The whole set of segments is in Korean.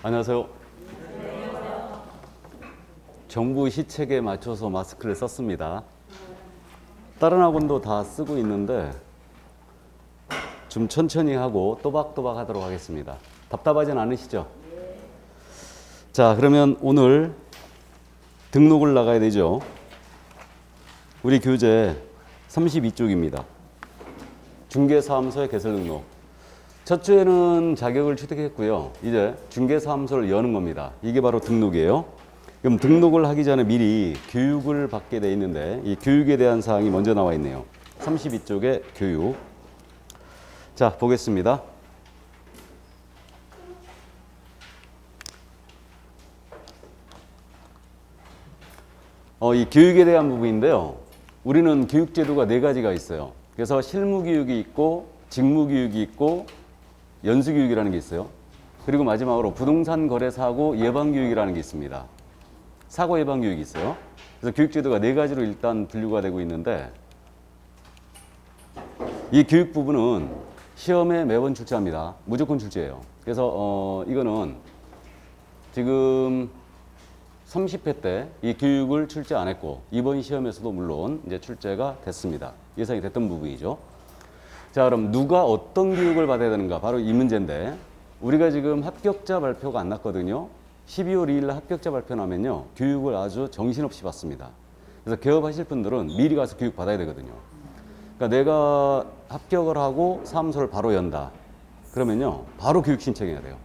안녕하세요. 정부 시책에 맞춰서 마스크를 썼습니다. 다른 학원도 다 쓰고 있는데 좀 천천히 하고 또박또박 하도록 하겠습니다. 답답하진 않으시죠? 자, 그러면 오늘 등록을 나가야 되죠. 우리 교재 32쪽입니다. 중개사무소의 개설 등록. 첫 주에는 자격을 취득했고요. 이제 중개사무소를 여는 겁니다. 이게 바로 등록이에요. 그럼 등록을 하기 전에 미리 교육을 받게 돼 있는데 이 교육에 대한 사항이 먼저 나와 있네요. 32쪽에 교육. 자, 보겠습니다. 이 교육에 대한 부분인데요. 우리는 교육제도가 4가지가 있어요. 그래서 실무교육이 있고 직무교육이 있고 연수교육이라는 게 있어요. 그리고 마지막으로 부동산 거래사고 예방교육이라는 게 있습니다. 사고 예방교육이 있어요. 그래서 교육제도가 4가지로 일단 분류가 되고 있는데 이 교육 부분은 시험에 매번 출제합니다. 무조건 출제예요. 그래서 이거는 지금 30회 때 이 교육을 출제 안 했고 이번 시험에서도 물론 이제 출제가 됐습니다. 예상이 됐던 부분이죠. 자, 그럼 누가 어떤 교육을 받아야 되는가? 바로 이 문제인데 우리가 지금 합격자 발표가 안 났거든요. 12월 2일 날 합격자 발표 나면요. 교육을 아주 정신없이 받습니다. 그래서 개업하실 분들은 미리 가서 교육 받아야 되거든요. 그러니까 내가 합격을 하고 사무소를 바로 연다. 그러면요. 바로 교육 신청해야 돼요.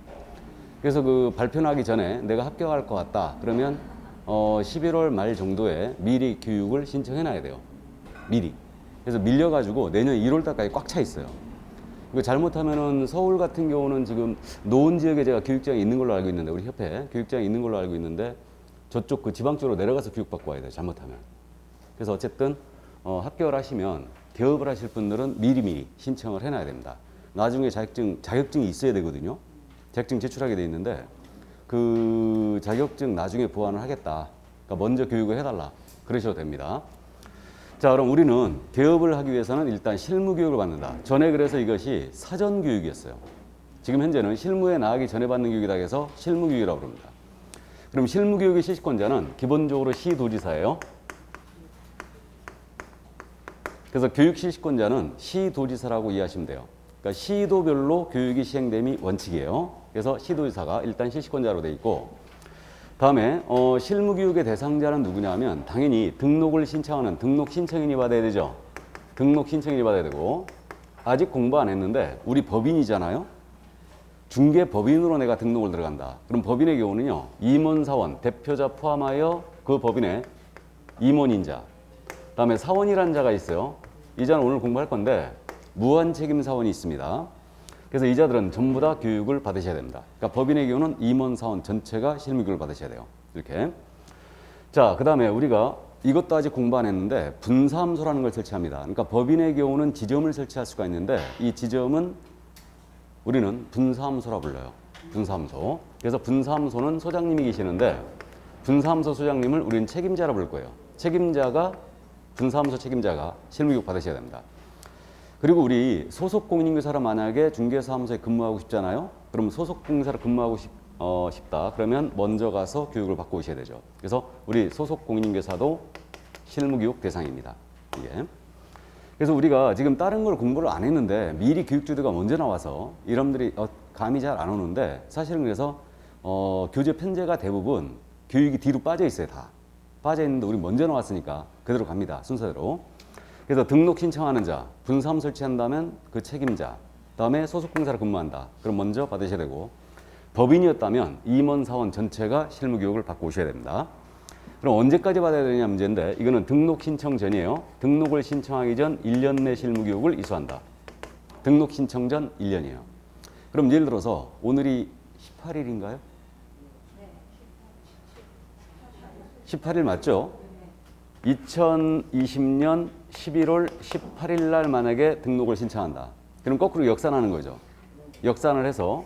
그래서 그 발표 나기 전에 내가 합격할 것 같다. 그러면 11월 말 정도에 미리 교육을 신청해 놔야 돼요. 미리. 그래서 밀려가지고 내년 1월 달까지 꽉 차 있어요. 이거 잘못하면은 서울 같은 경우는 지금 노원 지역에 제가 교육장이 있는 걸로 알고 있는데 우리 협회 교육장이 있는 걸로 알고 있는데 저쪽 그 지방 쪽으로 내려가서 교육받고 와야 돼요. 잘못하면. 그래서 어쨌든 합격을 하시면 개업을 하실 분들은 미리미리 신청을 해놔야 됩니다. 나중에 자격증이 있어야 되거든요. 자격증 제출하게 돼 있는데 그 자격증 나중에 보완을 하겠다. 그러니까 먼저 교육을 해달라. 그러셔도 됩니다. 자, 그럼 우리는 개업을 하기 위해서는 일단 실무교육을 받는다. 전에 그래서 이것이 사전교육이었어요. 지금 현재는 실무에 나가기 전에 받는 교육이다 해서 실무교육이라고 부릅니다. 그럼 실무교육의 실시권자는 기본적으로 시도지사예요. 그래서 교육 실시권자는 시도지사라고 이해하시면 돼요. 그러니까 시도별로 교육이 시행됨이 원칙이에요. 그래서 시도지사가 일단 실시권자로 돼 있고 다음에 실무교육의 대상자는 누구냐면 당연히 등록을 신청하는 등록 신청인이 받아야 되죠. 등록 신청인이 받아야 되고 아직 공부 안 했는데 우리 법인이잖아요. 중개법인으로 내가 등록을 들어간다. 그럼 법인의 경우는요. 임원사원, 대표자 포함하여 그 법인의 임원인자 다음에 사원이라는 자가 있어요. 이 자는 오늘 공부할 건데 무한책임사원이 있습니다. 그래서 이 자들은 전부 다 교육을 받으셔야 됩니다. 그러니까 법인의 경우는 임원사원 전체가 실무교육을 받으셔야 돼요. 이렇게. 자, 그 다음에 우리가 이것도 아직 공부 안 했는데 분사무소라는 걸 설치합니다. 그러니까 법인의 경우는 지점을 설치할 수가 있는데 이 지점은 우리는 분사무소라고 불러요. 분사무소. 그래서 분사무소는 소장님이 계시는데 분사무소 소장님을 우리는 책임자라고 부를 거예요. 분사무소 책임자가 실무교육 받으셔야 됩니다. 그리고 우리 소속 공인중개사로 만약에 중개사무소에 근무하고 싶잖아요. 그럼 소속 공인중개사로 근무하고 싶다. 그러면 먼저 가서 교육을 받고 오셔야 되죠. 그래서 우리 소속 공인중개사도 실무교육 대상입니다. 이게. 그래서 우리가 지금 다른 걸 공부를 안 했는데 미리 교육제도가 먼저 나와서 여러분들이 감이 잘 안 오는데 사실은 그래서 교재 편제가 대부분 교육이 뒤로 빠져 있어요. 다. 빠져 있는데 우리 먼저 나왔으니까 그대로 갑니다. 순서대로. 그래서 등록 신청하는 자, 분사무 설치한다면 그 책임자, 다음에 소속공사로 근무한다. 그럼 먼저 받으셔야 되고 법인이었다면 임원사원 전체가 실무교육을 받고 오셔야 됩니다. 그럼 언제까지 받아야 되냐 문제인데 이거는 등록 신청 전이에요. 등록을 신청하기 전 1년 내 실무교육을 이수한다. 등록 신청 전 1년이에요. 그럼 예를 들어서 오늘이 18일인가요? 18일 맞죠? 2020년 11월 18일 날 만약에 등록을 신청한다. 그럼 거꾸로 역산하는 거죠. 역산을 해서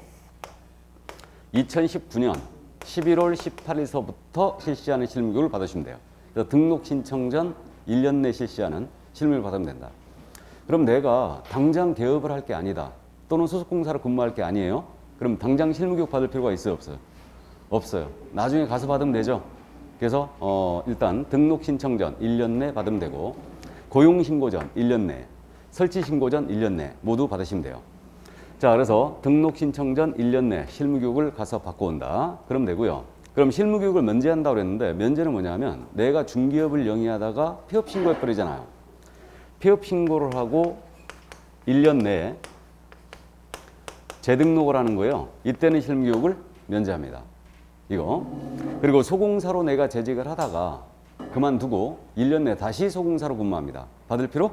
2019년 11월 18일서부터 실시하는 실무교육을 받으시면 돼요. 그래서 등록 신청 전 1년 내 실시하는 실무교육을 받으면 된다. 그럼 내가 당장 개업을 할 게 아니다. 또는 소속공사로 근무할 게 아니에요. 그럼 당장 실무교육 받을 필요가 있어요, 없어요? 없어요. 나중에 가서 받으면 되죠. 그래서 일단 등록 신청 전 1년 내 받으면 되고, 고용 신고 전 1년 내, 설치 신고 전 1년 내 모두 받으시면 돼요. 자, 그래서 등록 신청 전 1년 내 실무교육을 가서 받고 온다. 그럼 되고요. 그럼 실무교육을 면제한다고 그랬는데, 면제는 뭐냐면 내가 중개업을 영위하다가 폐업 신고해 버리잖아요. 폐업 신고를 하고 1년 내에 재등록을 하는 거예요. 이때는 실무교육을 면제합니다. 이거. 그리고 소공사로 내가 재직을 하다가 그만두고 1년 내에 다시 소공사로 근무합니다. 받을 필요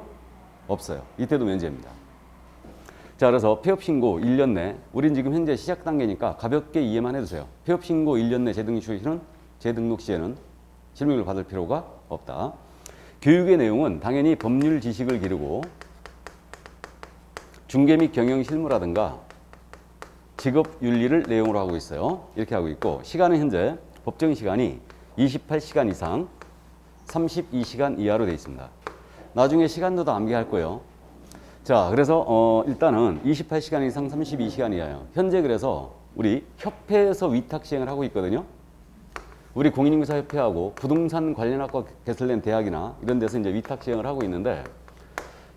없어요. 이때도 면제입니다. 자, 그래서 폐업 신고 1년 내, 우린 지금 현재 시작 단계니까 가볍게 이해만 해두세요. 폐업 신고 1년 내 재등록 시에는 실무교육을 받을 필요가 없다. 교육의 내용은 당연히 법률 지식을 기르고 중개 및 경영 실무라든가 직업 윤리를 내용으로 하고 있어요. 이렇게 하고 있고, 시간은 현재 법정 시간이 28시간 이상 32시간 이하로 되어 있습니다. 나중에 시간도 다 암기할 거예요. 자, 그래서 일단은 28시간 이상 32시간 이하예요. 현재 그래서 우리 협회에서 위탁 시행을 하고 있거든요. 우리 공인인구사협회하고 부동산 관련 학과 개설된 대학이나 이런 데서 이제 위탁 시행을 하고 있는데,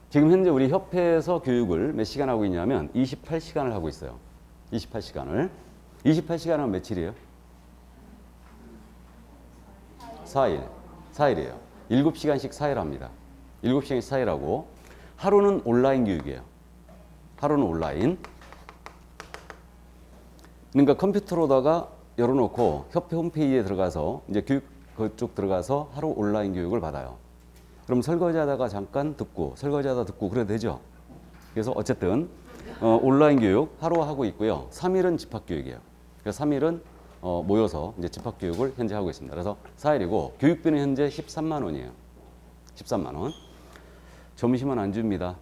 지금 현재 우리 협회에서 교육을 몇 시간 하고 있냐면 28시간을 하고 있어요. 28시간을. 28시간은 며칠이에요? 4일. 4일이에요. 7시간씩 4일 합니다. 7시간씩 4일 하고, 하루는 온라인 교육이에요. 하루는 온라인. 그러니까 컴퓨터로다가 열어놓고 협회 홈페이지에 들어가서 이제 교육 그쪽 들어가서 하루 온라인 교육을 받아요. 그럼 설거지하다가 잠깐 듣고 설거지하다 듣고 그래도 되죠. 그래서 어쨌든 온라인 교육 하루 하고 있고요. 3일은 집합 교육이에요. 그래서 3일은 모여서 이제 집합 교육을 현재 하고 있습니다. 그래서 4일이고 교육비는 현재 13만 원이에요. 13만 원. 점심은 안 줍니다.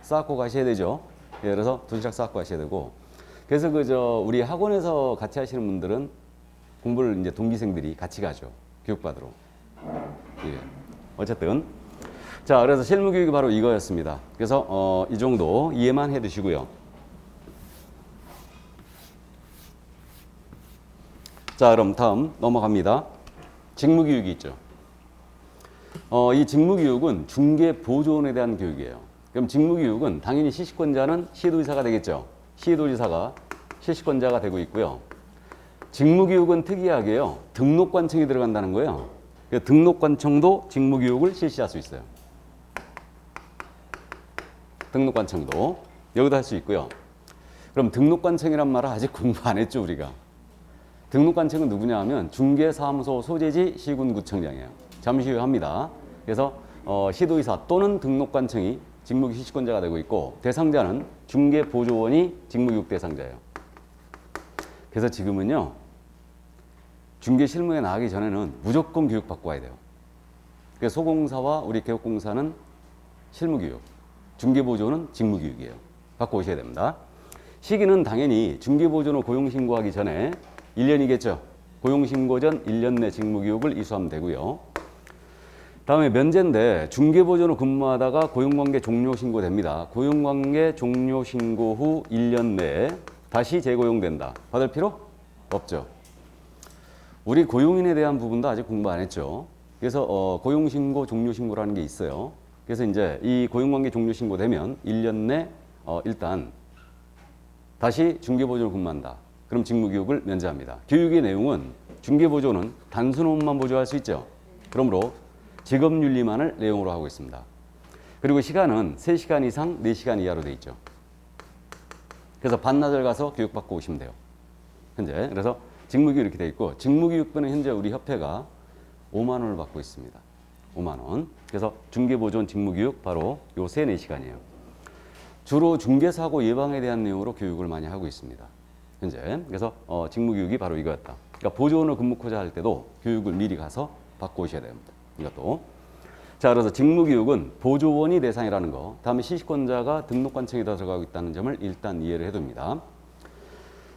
싸고 가셔야 되죠. 예, 그래서 도시락 싸고 가셔야 되고. 그래서 우리 학원에서 같이 하시는 분들은 공부를 이제 동기생들이 같이 가죠. 교육받으러. 예. 어쨌든. 자, 그래서 실무교육이 바로 이거였습니다. 그래서 이 정도 이해만 해 두시고요. 자, 그럼 다음 넘어갑니다. 직무교육이 있죠. 이 직무교육은 중개보조원에 대한 교육이에요. 그럼 직무교육은 당연히 실시권자는 시도지사가 되겠죠. 시도지사가 실시권자가 되고 있고요. 직무교육은 특이하게요. 등록관청이 들어간다는 거예요. 등록관청도 직무교육을 실시할 수 있어요. 등록관청도 여기도 할 수 있고요. 그럼 등록관청이란 말을 아직 공부 안 했죠, 우리가. 등록관청은 누구냐 하면 중개사무소 소재지 시군구청장이에요. 잠시 후에 합니다. 그래서 시도의사 또는 등록관청이 직무교육 실시권자가 되고 있고, 대상자는 중개보조원이 직무교육 대상자예요. 그래서 지금은요, 중개실무에 나가기 전에는 무조건 교육받고 와야 돼요. 그래서 소공사와 우리 개업공사는 실무교육, 중개보조는 직무교육이에요. 받고 오셔야 됩니다. 시기는 당연히 중개보조는 고용신고하기 전에 1년이겠죠. 고용신고 전 1년 내 직무교육을 이수하면 되고요. 다음에 면제인데 중개보조로 근무하다가 고용관계 종료 신고됩니다. 고용관계 종료 신고 후 1년 내에 다시 재고용된다. 받을 필요 없죠. 우리 고용인에 대한 부분도 아직 공부 안 했죠. 그래서 고용신고 종료신고라는 게 있어요. 그래서 이제 이 고용관계 종료신고되면 1년 내 일단 다시 중개보조로 근무한다. 그럼 직무교육을 면제합니다. 교육의 내용은 중개보조는 단순 업무만 보조할 수 있죠. 그러므로 직업윤리만을 내용으로 하고 있습니다. 그리고 시간은 3시간 이상 4시간 이하로 되어 있죠. 그래서 반나절 가서 교육받고 오시면 돼요. 현재. 그래서 직무교육 이렇게 되어 있고, 직무교육비는 현재 우리 협회가 5만 원을 받고 있습니다. 5만 원. 그래서 중개보조원 직무교육 바로 요 3-4시간이에요. 주로 중개사고 예방에 대한 내용으로 교육을 많이 하고 있습니다. 현재. 그래서 직무교육이 바로 이거였다. 그러니까 보조원을 근무코자 할 때도 교육을 미리 가서 받고 오셔야 됩니다. 이것도. 자, 그래서 직무교육은 보조원이 대상이라는 거, 다음에 실시권자가 등록관청에다 들어가고 있다는 점을 일단 이해를 해둡니다.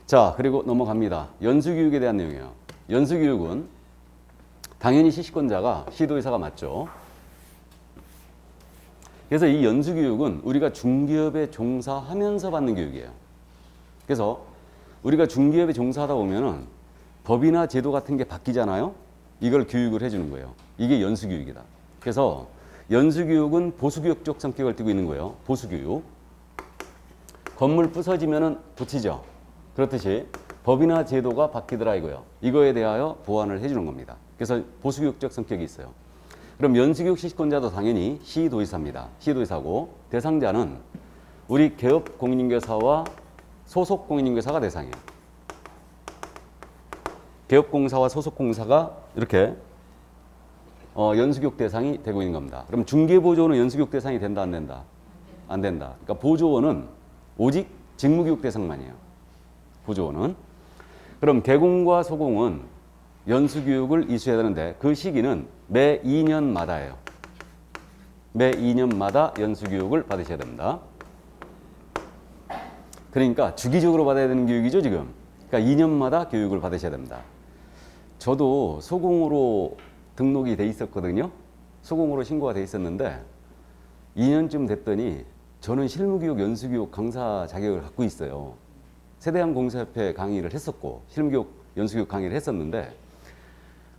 자, 그리고 넘어갑니다. 연수교육에 대한 내용이에요. 연수교육은 당연히 실시권자가 시도의사가 맞죠. 그래서 이 연수교육은 우리가 중기업에 종사하면서 받는 교육이에요. 그래서 우리가 중기업에 종사하다 보면은 법이나 제도 같은 게 바뀌잖아요. 이걸 교육을 해주는 거예요. 이게 연수교육이다. 그래서 연수교육은 보수교육적 성격을 띠고 있는 거예요. 보수교육. 건물 부서지면은 고치죠. 그렇듯이 법이나 제도가 바뀌더라 이거예요. 이거에 대하여 보완을 해주는 겁니다. 그래서 보수교육적 성격이 있어요. 그럼 연수교육 실시권자도 당연히 시도지사입니다. 시도지사고 대상자는 우리 개업 공인중개사와 소속 공인중개사가 대상이에요. 개업공사와 소속공사가 이렇게 연수교육 대상이 되고 있는 겁니다. 그럼 중개보조원은 연수교육 대상이 된다 안 된다? 안 된다. 그러니까 보조원은 오직 직무교육 대상만이에요. 보조원은. 그럼 개공과 소공은 연수교육을 이수해야 되는데 그 시기는 매 2년마다예요. 매 2년마다 연수교육을 받으셔야 됩니다. 그러니까 주기적으로 받아야 되는 교육이죠 지금. 그러니까 2년마다 교육을 받으셔야 됩니다. 저도 소공으로 등록이 돼 있었거든요. 소공으로 신고가 돼 있었는데 2년쯤 됐더니 저는 실무교육, 연수교육 강사 자격을 갖고 있어요. 세대한 공사협회 강의를 했었고 실무교육, 연수교육 강의를 했었는데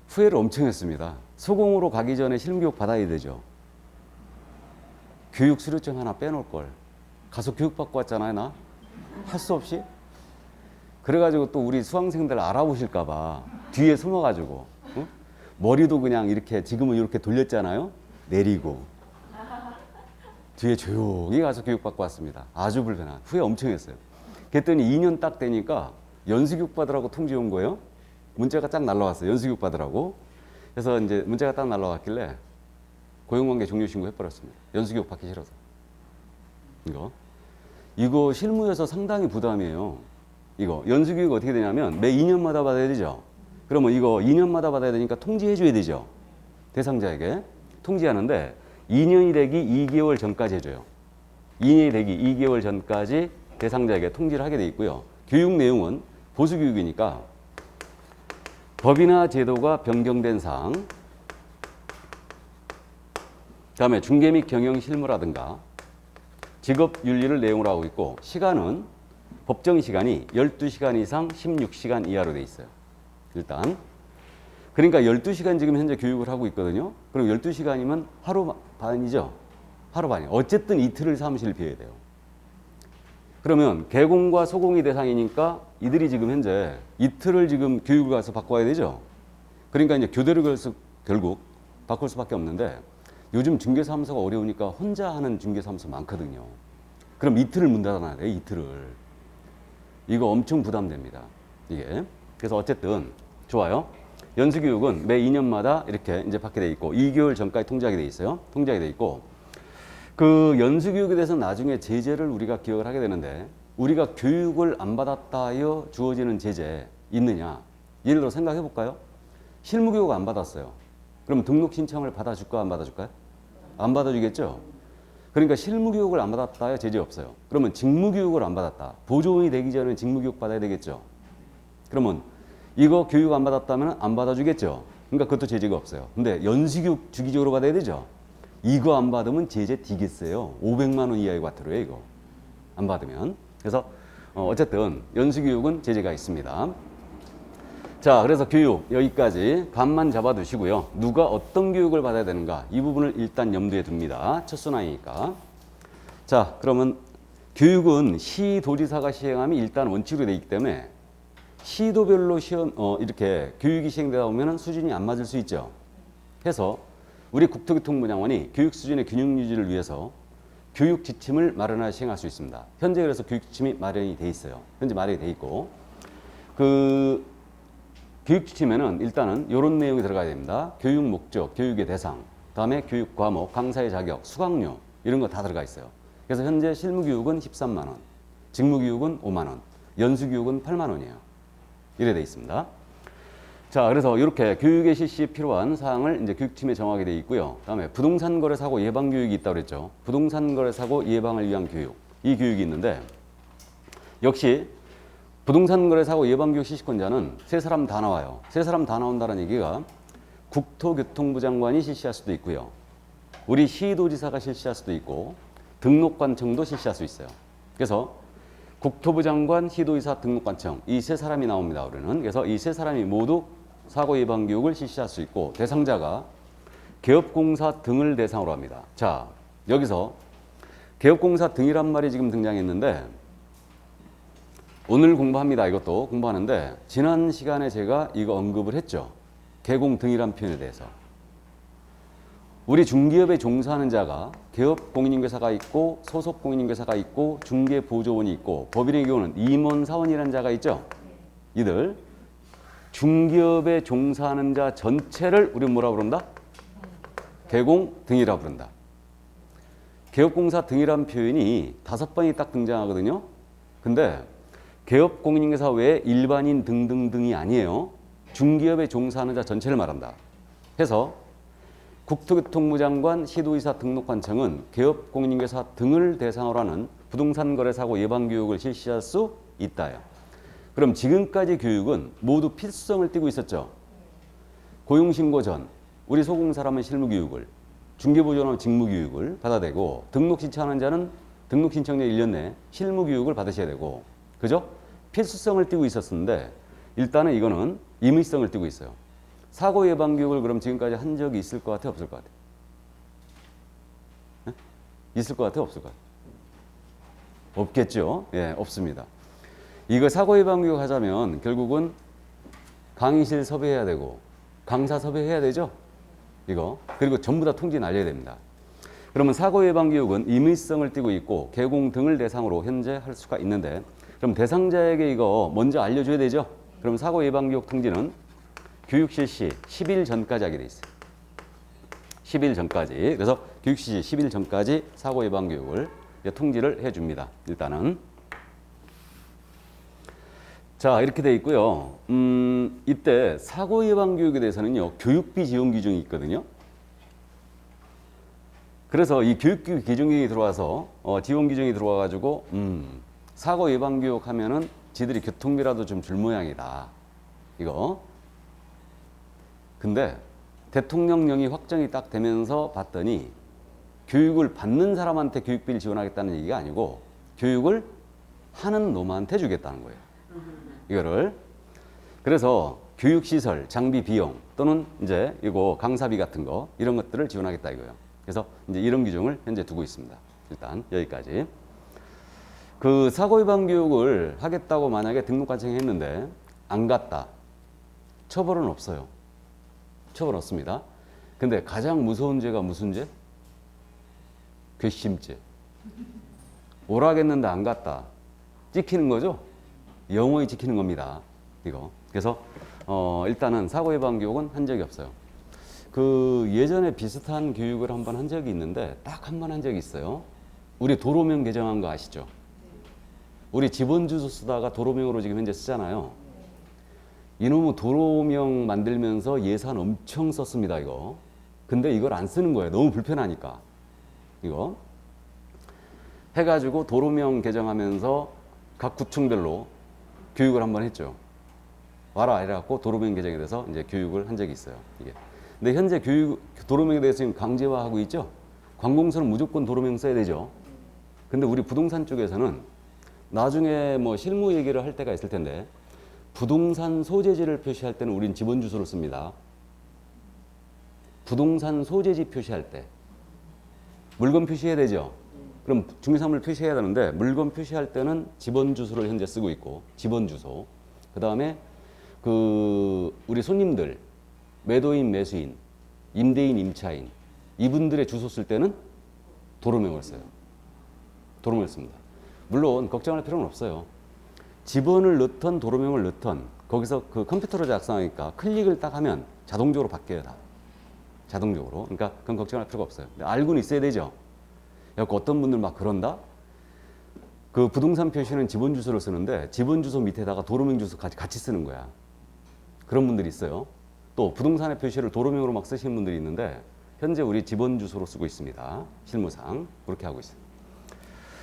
후회를 엄청 했습니다. 소공으로 가기 전에 실무교육 받아야 되죠. 교육 수료증 하나 빼놓을 걸. 가서 교육받고 왔잖아요, 나. 할 수 없이. 그래가지고 또 우리 수강생들 알아보실까 봐 뒤에 숨어가지고 머리도 그냥 이렇게 지금은 이렇게 돌렸잖아요. 내리고 뒤에 조용히 가서 교육받고 왔습니다. 아주 불편한. 후회 엄청 했어요. 그랬더니 2년 딱 되니까 연수교육 받으라고 통지 온 거예요. 문자가 딱 날라왔어요. 연수교육 받으라고. 그래서 이제 문자가 딱 날라왔길래 고용관계 종료 신고 해버렸습니다. 연수교육 받기 싫어서. 이거 실무에서 상당히 부담이에요. 이거 연수교육 어떻게 되냐면 매 2년마다 받아야 되죠. 그러면 이거 2년마다 받아야 되니까 통지해 줘야 되죠. 대상자에게 통지하는데 2년이 되기 2개월 전까지 해줘요. 2년이 되기 2개월 전까지 대상자에게 통지를 하게 돼 있고요. 교육 내용은 보수교육이니까 법이나 제도가 변경된 사항, 그다음에 중개 및 경영 실무라든가 직업 윤리를 내용으로 하고 있고 시간은 법정 시간이 12시간 이상 16시간 이하로 돼 있어요. 일단 그러니까 12시간 지금 현재 교육을 하고 있거든요. 그럼 12시간이면 하루 반이죠. 하루 반이에요. 어쨌든 이틀을 사무실을 비워야 돼요. 그러면 개공과 소공이 대상이니까 이들이 지금 현재 이틀을 지금 교육을 가서 받고 와야 되죠. 그러니까 이제 교대를 결국 바꿀 수밖에 없는데 요즘 중개사무소가 어려우니까 혼자 하는 중개사무소 많거든요. 그럼 이틀을 문 닫아놔야 돼요. 이틀을. 이거 엄청 부담됩니다. 이게. 그래서 어쨌든 좋아요. 연수교육은 매 2년마다 이렇게 이제 받게 돼 있고 2개월 전까지 통지하게 돼 있어요. 통지하게 돼 있고 그 연수교육에 대해서 나중에 제재를 우리가 기억을 하게 되는데 우리가 교육을 안 받았다여 주어지는 제재 있느냐? 예를 들어 생각해 볼까요? 실무교육 안 받았어요. 그럼 등록 신청을 받아줄까 안 받아줄까요? 안 받아주겠죠? 그러니까 실무교육을 안 받았다여 제재 없어요. 그러면 직무교육을 안 받았다. 보조원이 되기 전에 직무교육 받아야 되겠죠? 그러면 이거 교육 안 받았다면 안 받아주겠죠? 그러니까 그것도 제재가 없어요. 근데 연수교육 주기적으로 받아야 되죠? 이거 안 받으면 제재 되겠어요. 500만 원 이하의 과태료예요, 이거. 안 받으면. 그래서 어쨌든 연수교육은 제재가 있습니다. 자, 그래서 교육 여기까지 감만 잡아두시고요. 누가 어떤 교육을 받아야 되는가 이 부분을 일단 염두에 둡니다. 첫 순환이니까. 자, 그러면 교육은 시도지사가 시행함이 일단 원칙으로 되어 있기 때문에 시도별로 시험 이렇게 교육이 시행되다 보면 수준이 안 맞을 수 있죠. 해서 우리 국토교통부 장관이 교육 수준의 균형 유지를 위해서 교육 지침을 마련하여 시행할 수 있습니다. 현재 그래서 교육 지침이 마련이 돼 있어요. 현재 마련이 돼 있고 그 교육 지침에는 일단은 이런 내용이 들어가야 됩니다. 교육 목적, 교육의 대상, 다음에 교육 과목, 강사의 자격, 수강료 이런 거 다 들어가 있어요. 그래서 현재 실무교육은 13만 원, 직무교육은 5만 원, 연수교육은 8만 원이에요. 이래 돼 있습니다. 자, 그래서 이렇게 교육의 실시에 필요한 사항을 이제 교육팀에 정하게 돼 있고요. 다음에 부동산 거래 사고 예방 교육이 있다고 그랬죠. 부동산 거래 사고 예방을 위한 교육. 이 교육이 있는데 역시 부동산 거래 사고 예방 교육 실시권자는 세 사람 다 나와요. 세 사람 다 나온다는 얘기가 국토교통부 장관이 실시할 수도 있고요. 우리 시도지사가 실시할 수도 있고 등록관청도 실시할 수 있어요. 그래서 국토부 장관, 시도의사 등록관청 이 세 사람이 나옵니다. 우리는 그래서 이 세 사람이 모두 사고 예방 교육을 실시할 수 있고 대상자가 개업공사 등을 대상으로 합니다. 자, 여기서 개업공사 등이란 말이 지금 등장했는데 오늘 공부합니다. 이것도 공부하는데 지난 시간에 제가 이거 언급을 했죠. 개공 등이란 표현에 대해서. 우리 중기업에 종사하는 자가 개업 공인인계사가 있고 소속 공인인계사가 있고 중개보조원이 있고 법인의 경우는 임원, 사원이라는 자가 있죠. 이들 중기업에 종사하는 자 전체를 우리 뭐라 부른다? 개공 등이라 부른다. 개업공사 등이란 표현이 5번이 딱 등장하거든요. 근데 개업공인인계사 외에 일반인 등등등이 아니에요. 중기업에 종사하는 자 전체를 말한다. 해서 국토교통부 장관, 시도의사 등록관청은 개업공인인계사 등을 대상으로 하는 부동산 거래사고 예방교육을 실시할 수 있다요. 그럼 지금까지 교육은 모두 필수성을 띠고 있었죠. 고용신고 전 우리 소공사람은 실무교육을, 중개보조원은 직무교육을 받아야 되고 등록 신청하는 자는 등록 신청자 1년 내에 실무교육을 받으셔야 되고 그죠? 필수성을 띠고 있었는데 일단은 이거는 임의성을 띠고 있어요. 사고 예방 교육을 그럼 지금까지 한 적이 있을 것 같아, 없을 것 같아? 네? 있을 것 같아, 없을 것 같아? 없겠죠? 예, 없습니다. 이거 사고 예방 교육 하자면 결국은 강의실 섭외해야 되고 강사 섭외해야 되죠? 이거. 그리고 전부 다 통지 날려야 됩니다. 그러면 사고 예방 교육은 임의성을 띠고 있고 개공 등을 대상으로 현재 할 수가 있는데 그럼 대상자에게 이거 먼저 알려줘야 되죠? 그럼 사고 예방 교육 통지는 교육 실시 10일 전까지 하게 돼 있어요. 10일 전까지. 그래서 교육 실시 10일 전까지 사고 예방 교육을 통지를 해 줍니다. 일단은. 자, 이렇게 돼 있고요. 이때 사고 예방 교육에 대해서는요. 교육비 지원 규정이 있거든요. 그래서 이 교육비 기준이 들어와서 지원 규정이 들어와 가지고 사고 예방 교육 하면은 지들이 교통비라도 좀 줄 모양이다. 이거. 근데 대통령령이 확정이 딱 되면서 봤더니 교육을 받는 사람한테 교육비를 지원하겠다는 얘기가 아니고 교육을 하는 놈한테 주겠다는 거예요. 이거를. 그래서 교육시설, 장비 비용 또는 이제 이거 강사비 같은 거 이런 것들을 지원하겠다 이거예요. 그래서 이제 이런 규정을 현재 두고 있습니다. 일단 여기까지. 그 사고 예방 교육을 하겠다고 만약에 등록관청에 했는데 안 갔다. 처벌은 없어요. 처벌 없습니다. 근데 가장 무서운 죄가 무슨 죄? 괘씸죄. 오라겠는데 안 갔다. 찍히는 거죠? 영원히 찍히는 겁니다. 이거. 그래서 일단은 사고 예방 교육은 한 적이 없어요. 그 예전에 비슷한 교육을 한번 한 적이 있는데 딱 한 번 한 적이 있어요. 우리 도로명 개정한 거 아시죠? 우리 지번 주소 쓰다가 도로명으로 지금 현재 쓰잖아요. 이놈의 도로명 만들면서 예산 엄청 썼습니다, 이거. 근데 이걸 안 쓰는 거예요. 너무 불편하니까. 이거. 해가지고 도로명 개정하면서 각 구청별로 교육을 한번 했죠. 와라 이래갖고 도로명 개정에 대해서 이제 교육을 한 적이 있어요. 이게. 근데 현재 도로명에 대해서 지금 강제화하고 있죠. 관공서는 무조건 도로명 써야 되죠. 근데 우리 부동산 쪽에서는 나중에 뭐 실무 얘기를 할 때가 있을 텐데 부동산 소재지를 표시할 때는 우린 지번 주소를 씁니다. 부동산 소재지 표시할 때 물건 표시해야 되죠. 그럼 중개사물 표시해야 되는데 물건 표시할 때는 지번 주소를 현재 쓰고 있고 지번 주소. 그다음에 그 우리 손님들 매도인, 매수인, 임대인, 임차인 이분들의 주소 쓸 때는 도로명을 써요. 도로명을 씁니다. 물론 걱정할 필요는 없어요. 지번을 넣던 도로명을 넣던 거기서 그 컴퓨터로 작성하니까 클릭을 딱 하면 자동적으로 바뀌어요. 다. 자동적으로. 그러니까 그건 걱정할 필요가 없어요. 알고는 있어야 되죠. 그래서 어떤 분들 막 그런다? 그 부동산 표시는 지번 주소를 쓰는데 지번 주소 밑에다가 도로명 주소 같이 쓰는 거야. 그런 분들이 있어요. 또 부동산의 표시를 도로명으로 막 쓰시는 분들이 있는데 현재 우리 지번 주소로 쓰고 있습니다. 실무상 그렇게 하고 있어요.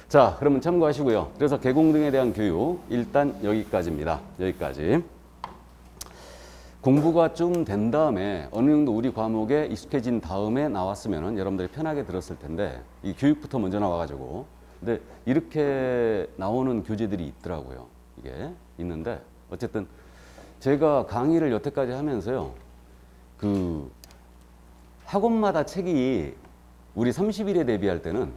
자, 그러면 참고하시고요. 그래서 개공 등에 대한 교육 일단 여기까지입니다. 여기까지. 공부가 좀 된 다음에 어느 정도 우리 과목에 익숙해진 다음에 나왔으면 여러분들이 편하게 들었을 텐데 이 교육부터 먼저 나와가지고 근데 이렇게 나오는 교재들이 있더라고요. 이게 있는데 어쨌든 제가 강의를 여태까지 하면서요. 그 학원마다 책이 우리 30일에 대비할 때는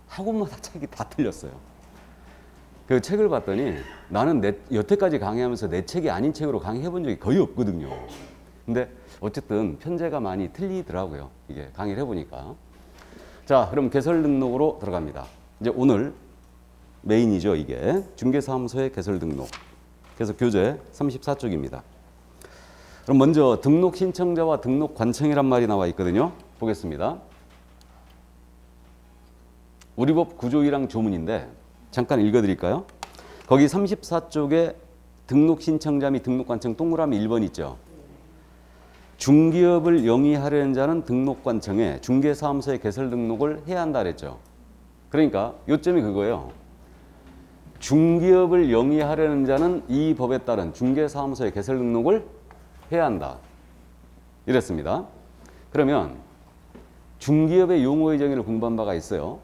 학원마다 책이 다 틀렸어요. 그 책을 봤더니 나는 여태까지 강의하면서 내 책이 아닌 책으로 강의해 본 적이 거의 없거든요. 근데 어쨌든 편제가 많이 틀리더라고요. 이게 강의를 해보니까. 자, 그럼 개설 등록으로 들어갑니다. 이제 오늘 메인이죠. 이게 중개사무소의 개설 등록. 그래서 교재 34쪽입니다. 그럼 먼저 등록 신청자와 등록 관청이란 말이 나와 있거든요. 보겠습니다. 우리 법 구조 1항 조문인데 잠깐 읽어드릴까요? 거기 34쪽에 등록 신청자 및 등록 관청 동그라미 1번 있죠. 중기업을 영위하려는 자는 등록관청에 중개사무소에 개설 등록을 해야 한다 그랬죠. 그러니까 요점이 그거예요. 중기업을 영위하려는 자는 이 법에 따른 중개사무소에 개설 등록을 해야 한다. 이랬습니다. 그러면 중기업의 용어의 정의를 공부한 바가 있어요.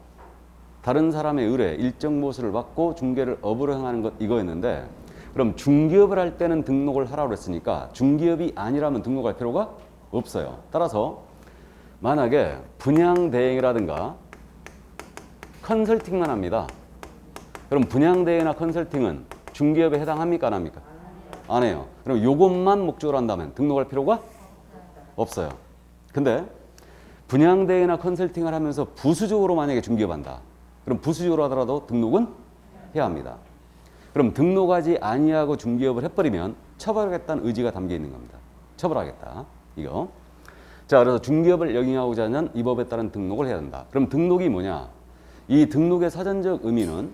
다른 사람의 의뢰, 일정 보수를 받고 중개를 업으로 행하는 것 이거였는데 그럼 중기업을 할 때는 등록을 하라고 그랬으니까 중기업이 아니라면 등록할 필요가 없어요. 따라서 만약에 분양대행이라든가 컨설팅만 합니다. 그럼 분양대행이나 컨설팅은 중기업에 해당합니까? 안 합니까? 안 해요. 그럼 요것만 목적으로 한다면 등록할 필요가 없어요. 근데 분양대행이나 컨설팅을 하면서 부수적으로 만약에 중기업한다. 그럼 부수적으로 하더라도 등록은 해야 합니다. 그럼 등록하지 아니하고 중기업을 해버리면 처벌하겠다는 의지가 담겨 있는 겁니다. 처벌하겠다. 이거. 자, 그래서 중기업을 영위하고자 하는 이 법에 따른 등록을 해야 된다. 그럼 등록이 뭐냐? 이 등록의 사전적 의미는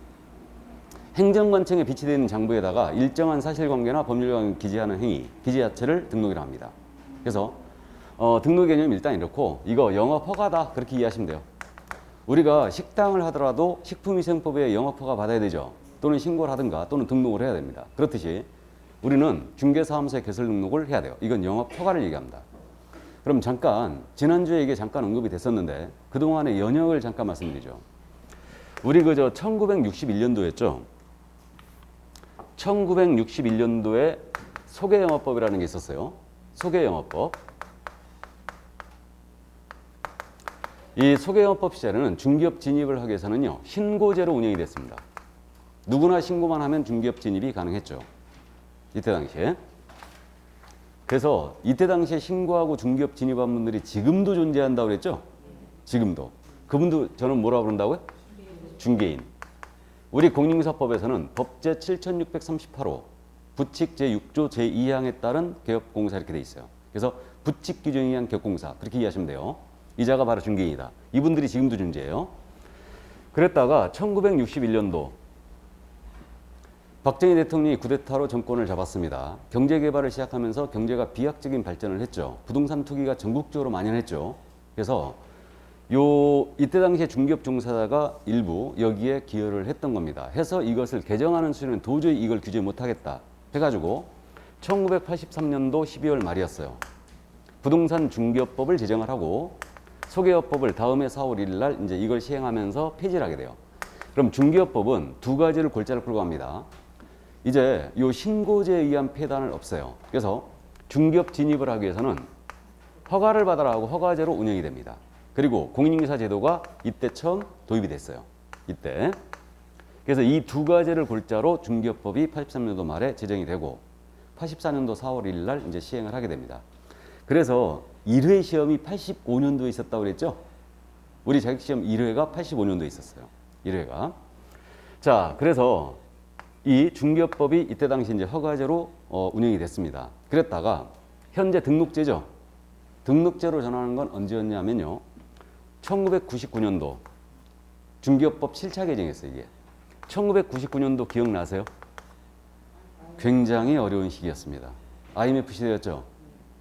행정관청에 비치되어 있는 장부에다가 일정한 사실관계나 법률관계를 기재하는 행위, 기재 자체를 등록이라고 합니다. 그래서 등록 개념이 일단 이렇고 이거 영업 허가다 그렇게 이해하시면 돼요. 우리가 식당을 하더라도 식품위생법에 영업 허가 받아야 되죠. 또는 신고를 하든가 또는 등록을 해야 됩니다. 그렇듯이 우리는 중개사무소에 개설 등록을 해야 돼요. 이건 영업 허가를 얘기합니다. 그럼 잠깐 지난주에 이게 잠깐 언급이 됐었는데 그동안의 연역을 잠깐 말씀드리죠. 우리 그저 1961년도였죠. 1961년도에 소개영업법이라는 게 있었어요. 소개영업법. 이 소개영업법 시절에는 중기업 진입을 하기 위해서는요. 신고제로 운영이 됐습니다. 누구나 신고만 하면 중기업 진입이 가능했죠. 이때 당시에. 그래서 이때 당시에 신고하고 중기업 진입한 분들이 지금도 존재한다고 그랬죠? 지금도. 그분도 저는 뭐라고 그런다고요? 중개인. 우리 공인중개사법에서는 법제 7638호 부칙 제6조 제2항에 따른 개업공사 이렇게 돼 있어요. 그래서 부칙 규정에 의한 개업공사 그렇게 이해하시면 돼요. 이자가 바로 중개인이다. 이분들이 지금도 존재해요. 그랬다가 1961년도 박정희 대통령이 쿠데타로 정권을 잡았습니다. 경제개발을 시작하면서 경제가 비약적인 발전을 했죠. 부동산 투기가 전국적으로 만연했죠. 그래서 이때 당시에 중기업 종사자가 일부 여기에 기여를 했던 겁니다. 해서 이것을 개정하는 수준은 도저히 이걸 규제 못하겠다 해가지고 1983년도 12월 말이었어요. 부동산 중개업법을 제정을 하고 소개업법을 다음해 4월 1일 날 이제 이걸 시행하면서 폐지를 하게 돼요. 그럼 중개업법은 두 가지를 골자로 끌고 갑니다. 이제 이 신고제에 의한 폐단을 없애요. 그래서 중기업 진입을 하기 위해서는 허가를 받아라 하고 허가제로 운영이 됩니다. 그리고 공인중개사 제도가 이때 처음 도입이 됐어요. 이때. 그래서 이 두 가지를 골자로 중개업법이 83년도 말에 제정이 되고 84년도 4월 1일 날 이제 시행을 하게 됩니다. 그래서 1회 시험이 85년도에 있었다고 그랬죠? 우리 자격시험 1회가 85년도에 있었어요. 1회가. 자, 그래서 이 중개업법이 이때 당시 이제 허가제로 운영이 됐습니다. 그랬다가 현재 등록제죠. 등록제로 전환하는 건 언제였냐면요. 1999년도 중개업법 7차 개정했어요. 이게 1999년도 기억나세요? 굉장히 어려운 시기였습니다. IMF 시대였죠.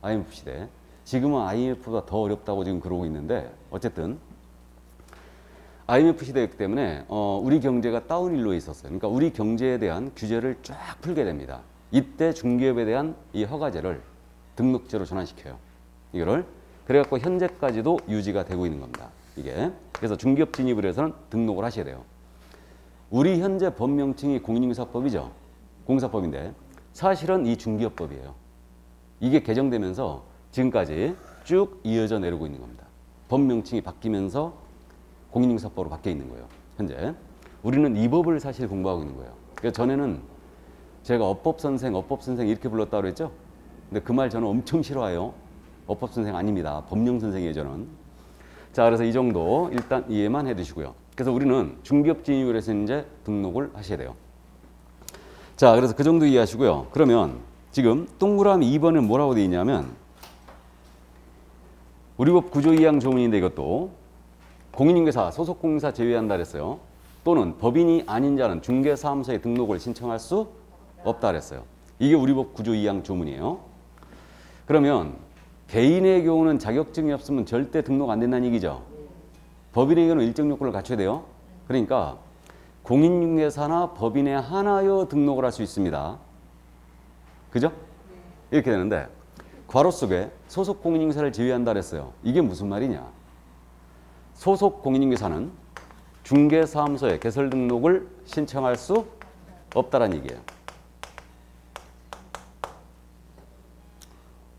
IMF 시대. 지금은 IMF보다 더 어렵다고 지금 그러고 있는데 어쨌든 IMF 시대였기 때문에 우리 경제가 다운힐로에 있었어요. 그러니까 우리 경제에 대한 규제를 쫙 풀게 됩니다. 이때 중개업에 대한 이 허가제를 등록제로 전환시켜요. 이거를 그래갖고 현재까지도 유지가 되고 있는 겁니다. 이게 그래서 중개업 진입을 해서는 등록을 하셔야 돼요. 우리 현재 법 명칭이 공인중개사법이죠. 공사법인데 사실은 이 중개업법이에요. 이게 개정되면서 지금까지 쭉 이어져 내려오고 있는 겁니다. 법 명칭이 바뀌면서 공인중개사법으로 바뀌어 있는 거예요. 현재 우리는 이 법을 사실 공부하고 있는 거예요. 그러니까 전에는 제가 업법선생 이렇게 불렀다고 그랬죠. 근데 그 말 저는 엄청 싫어해요. 업법선생 아닙니다. 법령선생이에요, 저는. 자, 그래서 이 정도 일단 이해만 해두시고요. 그래서 우리는 중개업진입을 해서 이제 등록을 하셔야 돼요. 자, 그래서 그 정도 이해하시고요. 그러면 지금 동그라미 2번은 뭐라고 되어 있냐면 우리 법 구조 2항 조문인데 이것도 공인중개사, 소속공인사 제외한다 그랬어요. 또는 법인이 아닌 자는 중개사무소에 등록을 신청할 수 없다 그랬어요. 이게 우리 법 구조 2항 조문이에요. 그러면 개인의 경우는 자격증이 없으면 절대 등록 안 된다는 얘기죠. 법인의 경우는 일정 요건을 갖춰야 돼요. 그러니까 공인중개사나 법인에 한하여 등록을 할 수 있습니다. 그죠? 이렇게 되는데 괄호 속에 소속 공인중개사를 제외한다 그랬어요. 이게 무슨 말이냐? 소속 공인중개사는 중개사무소에 개설 등록을 신청할 수 없다는 얘기예요.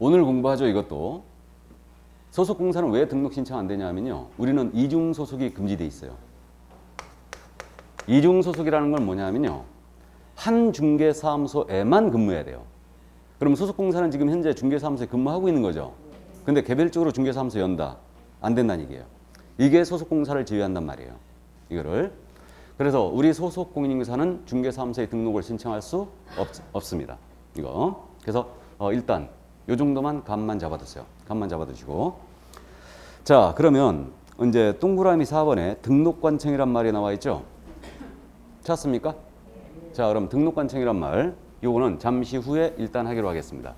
오늘 공부하죠, 이것도. 소속공사는 왜 등록 신청 안 되냐면요. 우리는 이중소속이 금지돼 있어요. 이중소속이라는 건 뭐냐면요. 한 중개사무소에만 근무해야 돼요. 그럼 소속공사는 지금 현재 중개사무소에 근무하고 있는 거죠. 근데 개별적으로 중개사무소 연다. 안 된다는 얘기예요. 이게 소속공사를 제외한단 말이에요. 이거를. 그래서 우리 소속공인중개사는 중개사무소에 등록을 신청할 수 없습니다. 이거. 그래서 일단 이 정도만 감만 잡아두세요. 감만 잡아두시고. 자, 그러면 이제 동그라미 4번에 등록관청이란 말이 나와 있죠. 찾습니까? 자, 그럼 등록관청이란 말, 요거는 잠시 후에 일단 하기로 하겠습니다.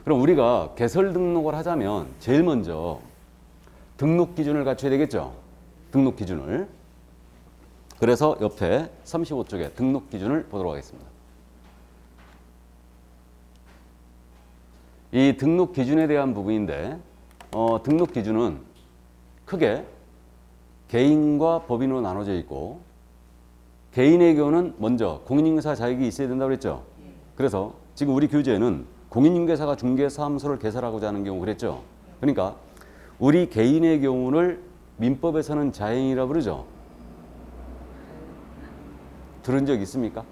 그럼 우리가 개설 등록을 하자면 제일 먼저 등록 기준을 갖춰야 되겠죠. 등록 기준을. 그래서 옆에 35쪽에 등록 기준을 보도록 하겠습니다. 이 등록 기준에 대한 부분인데 등록 기준은 크게 개인과 법인으로 나눠져 있고 개인의 경우는 먼저 공인중개사 자격이 있어야 된다고 그랬죠. 그래서 지금 우리 교재에는 공인중개사가 중개사무소를 개설하고자 하는 경우 그랬죠. 그러니까 우리 개인의 경우를 민법에서는 자행이라고 부르죠. 들은 적 있습니까?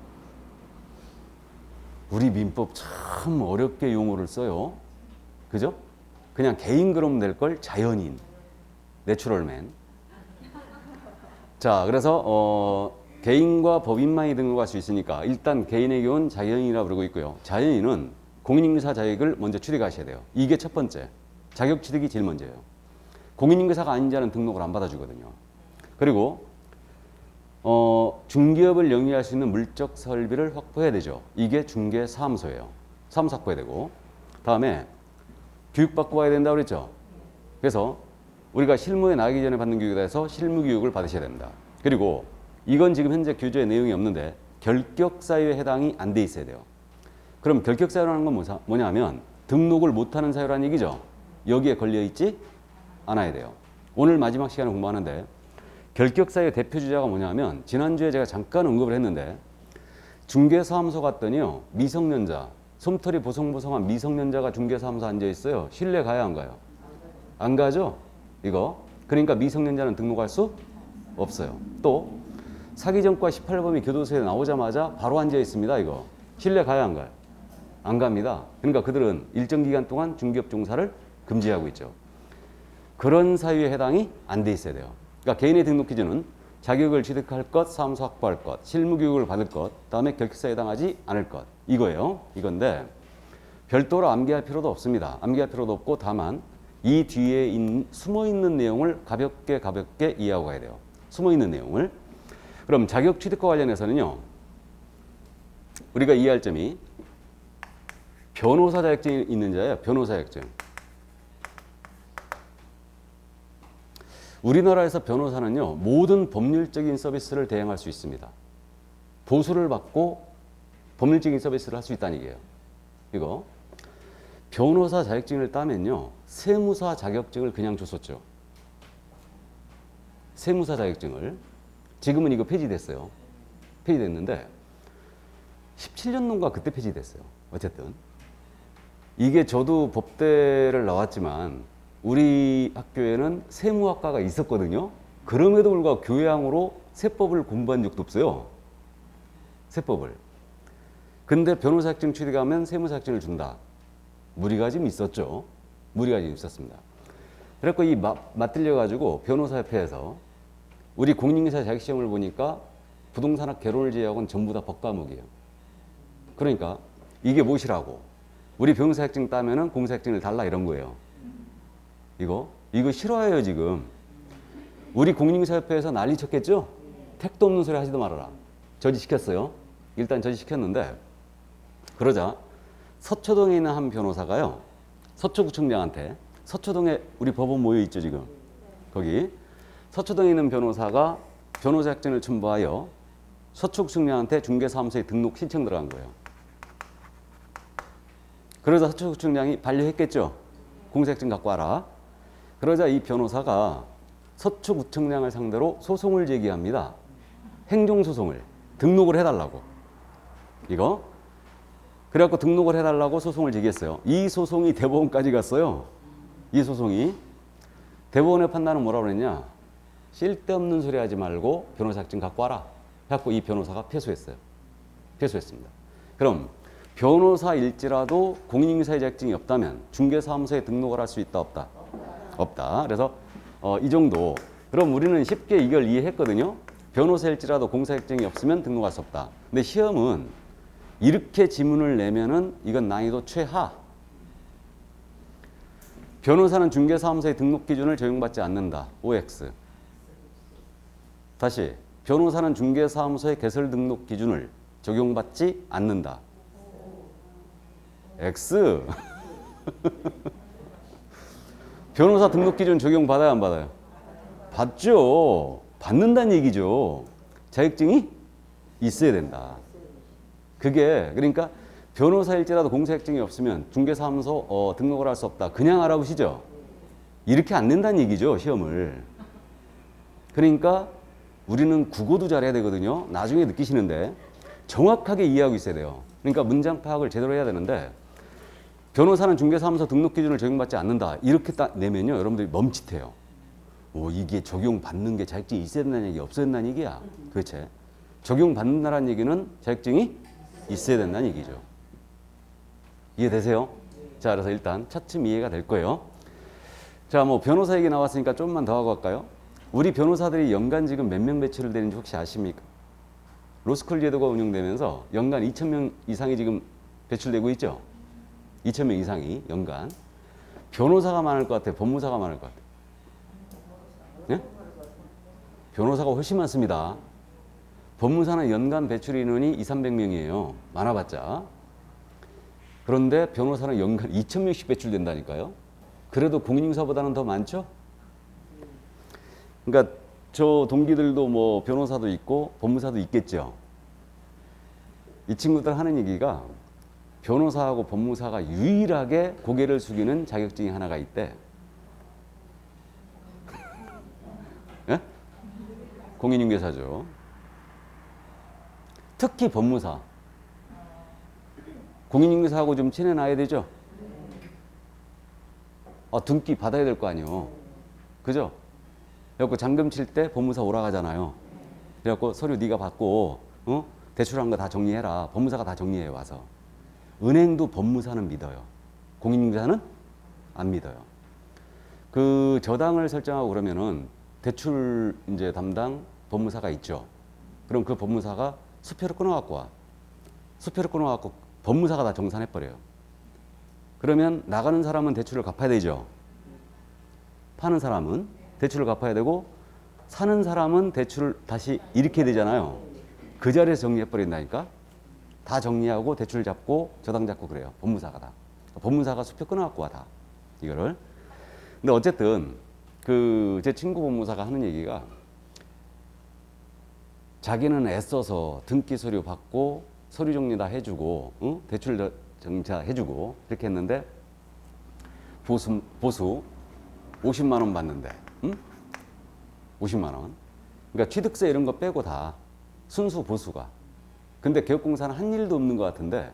우리 민법 참 어렵게 용어를 써요. 그죠? 그냥 개인 그럼 될 걸 자연인, 내추럴맨. 자, 그래서 개인과 법인만이 등록할 수 있으니까 일단 개인의 경우는 자연인이라고 부르고 있고요. 자연인은 공인중개사 자격을 먼저 취득하셔야 돼요. 이게 첫 번째. 자격 취득이 제일 먼저예요. 공인중개사가 아닌 자는 등록을 안 받아주거든요. 그리고 중개업을 영위할 수 있는 물적 설비를 확보해야 되죠. 이게 중개사무소예요. 사무소 확보해야 되고. 다음에 교육받고 와야 된다고 그랬죠. 그래서 우리가 실무에 나가기 전에 받는 교육에 대해서 실무 교육을 받으셔야 됩니다. 그리고 이건 지금 현재 교재에 내용이 없는데 결격 사유에 해당이 안 돼 있어야 돼요. 그럼 결격 사유라는 건 뭐냐면 등록을 못하는 사유라는 얘기죠. 여기에 걸려 있지 않아야 돼요. 오늘 마지막 시간에 공부하는데 결격 사유의 대표 주자가 뭐냐면 지난주에 제가 잠깐 언급을 했는데 중개사무소 갔더니요. 미성년자, 솜털이 보송보송한 미성년자가 중개사무소 앉아 있어요. 신뢰 가요 안 가요? 안 가죠? 이거. 그러니까 미성년자는 등록할 수 없어요. 또 사기전과 18범이 교도소에 나오자마자 바로 앉아 있습니다. 이거. 신뢰 가요 안 가요? 안 갑니다. 그러니까 그들은 일정 기간 동안 중개업 종사를 금지하고 있죠. 그런 사유에 해당이 안 돼 있어야 돼요. 그러니까 개인의 등록 기준은 자격을 취득할 것, 사무소 확보할 것, 실무 교육을 받을 것, 다음에 결격사에 해당하지 않을 것. 이거예요. 이건데 별도로 암기할 필요도 없습니다. 암기할 필요도 없고 다만 이 뒤에 숨어 있는 내용을 가볍게 이해하고 가야 돼요. 숨어 있는 내용을. 그럼 자격 취득과 관련해서는요. 우리가 이해할 점이 변호사 자격증이 있는 자예요. 변호사 자격증. 우리나라에서 변호사는요. 모든 법률적인 서비스를 대행할 수 있습니다. 보수를 받고 법률적인 서비스를 할 수 있다는 얘기예요. 이거. 변호사 자격증을 따면요. 세무사 자격증을 그냥 줬었죠. 세무사 자격증을. 지금은 이거 폐지됐어요. 폐지됐는데 17년도인가 그때 폐지됐어요. 어쨌든 이게 저도 법대를 나왔지만 우리 학교에는 세무학과가 있었거든요. 그럼에도 불구하고 교양으로 세법을 공부한 적도 없어요. 세법을. 근데 변호사 학증 취득하면 세무사 학증을 준다. 무리가 좀 있었죠. 무리가 좀 있었습니다. 그래서 이 맞들려가지고 변호사협회에서 우리 공인중개사 자격시험을 보니까 부동산학 개론을 제외하고는 전부 다 법 과목이에요. 그러니까 이게 무엇이라고? 우리 변호사 학증 따면은 공사 학증을 달라 이런 거예요. 이거 싫어해요 지금. 우리 공인중개사협회에서 난리 쳤겠죠? 택도 없는 소리 하지도 말아라. 저지시켰어요. 일단 저지시켰는데 그러자 서초동에 있는 한 변호사가요. 서초구청장한테 서초동에 우리 법원 모여 있죠 지금. 거기 서초동에 있는 변호사가 변호사 학증을 첨부하여 서초구청장한테 중개사무소에 등록 신청 들어간 거예요. 그러자 서초구청장이 반려했겠죠. 공사학증 갖고 와라. 그러자 이 변호사가 서초구청장을 상대로 소송을 제기합니다. 행정소송을. 등록을 해달라고. 이거. 그래갖고 등록을 해달라고 소송을 제기했어요. 이 소송이 대법원까지 갔어요. 이 소송이. 대법원의 판단은 뭐라고 그랬냐. 쓸데없는 소리 하지 말고 변호사 학증 갖고 와라. 해갖고 이 변호사가 패소했어요. 패소했습니다. 그럼 변호사일지라도 공인중개사의 자격증이 없다면 중개사무소에 등록을 할 수 있다 없다? 없다. 그래서 이 정도. 그럼 우리는 쉽게 이걸 이해했거든요. 변호사일지라도 공사학증이 없으면 등록할 수 없다. 근데 시험은 이렇게 지문을 내면은 이건 난이도 최하. 변호사는 중개사무소의 등록 기준을 적용받지 않는다. OX. 다시. 변호사는 중개사무소의 개설 등록 기준을 적용받지 않는다. X. 변호사 등록 기준 적용받아요, 안 받아요? 받죠. 받는다는 얘기죠. 자격증이 있어야 된다. 그게 그러니까 변호사일지라도 공사학증이 없으면 중개사무소 등록을 할 수 없다. 그냥 알아보시죠. 이렇게 안 낸다는 얘기죠, 시험을. 그러니까 우리는 국어도 잘해야 되거든요. 나중에 느끼시는데 정확하게 이해하고 있어야 돼요. 그러니까 문장 파악을 제대로 해야 되는데 변호사는 중개사무소 등록 기준을 적용받지 않는다. 이렇게 딱 내면요. 여러분들이 멈칫해요. 이게 적용받는 게 자격증이 있어야 된다는 얘기, 없어야 된다는 얘기야. 그렇지. 적용받는다는 얘기는 자격증이 있어야 된다는 얘기죠. 이해되세요? 자, 그래서 일단 차츰 이해가 될 거예요. 자, 뭐 변호사 얘기 나왔으니까 좀만 더 하고 갈까요? 우리 변호사들이 연간 지금 몇 명 배출을 되는지 혹시 아십니까? 로스쿨 제도가 운영되면서 연간 2,000명 이상이 지금 배출되고 있죠? 2,000명 이상이 연간. 변호사가 많을 것 같아요? 법무사가 많을 것 같아요? 네? 변호사가 훨씬 많습니다. 법무사는 연간 배출 인원이 2,300명이에요. 많아봤자. 그런데 변호사는 연간 2,000명씩 배출된다니까요. 그래도 공인중개사보다는 더 많죠? 그러니까 저 동기들도 뭐 변호사도 있고 법무사도 있겠죠. 이 친구들 하는 얘기가 변호사하고 법무사가 유일하게 고개를 숙이는 자격증이 하나가 있대. 예? 공인중개사죠. 특히 법무사. 공인중개사하고 좀 친해놔야 되죠. 등기 받아야 될 거 아니에요. 그죠? 그래갖고 잔금 칠 때 법무사 오라가잖아요. 그래갖고 서류 네가 받고 대출한 거 다 정리해라. 법무사가 다 정리해 와서. 은행도 법무사는 믿어요. 공인중개사는 안 믿어요. 그 저당을 설정하고 그러면은 대출 이제 담당 법무사가 있죠. 그럼 그 법무사가 수표를 끊어갖고 와. 수표를 끊어갖고 법무사가 다 정산해버려요. 그러면 나가는 사람은 대출을 갚아야 되죠. 파는 사람은 대출을 갚아야 되고 사는 사람은 대출을 다시 일으켜야 되잖아요. 그 자리에서 정리해버린다니까. 다 정리하고 대출 잡고 저당 잡고 그래요. 법무사가 다. 법무사가 수표 끊어갖고 와 다. 이거를. 근데 어쨌든 그 제 친구 법무사가 하는 얘기가 자기는 애써서 등기 서류 받고 서류 정리 다 해주고 대출 정자 해주고 이렇게 했는데 보수 50만 원 받는데 50만 원. 그러니까 취득세 이런 거 빼고 다 순수 보수가. 근데 개혁공사는 한 일도 없는 것 같은데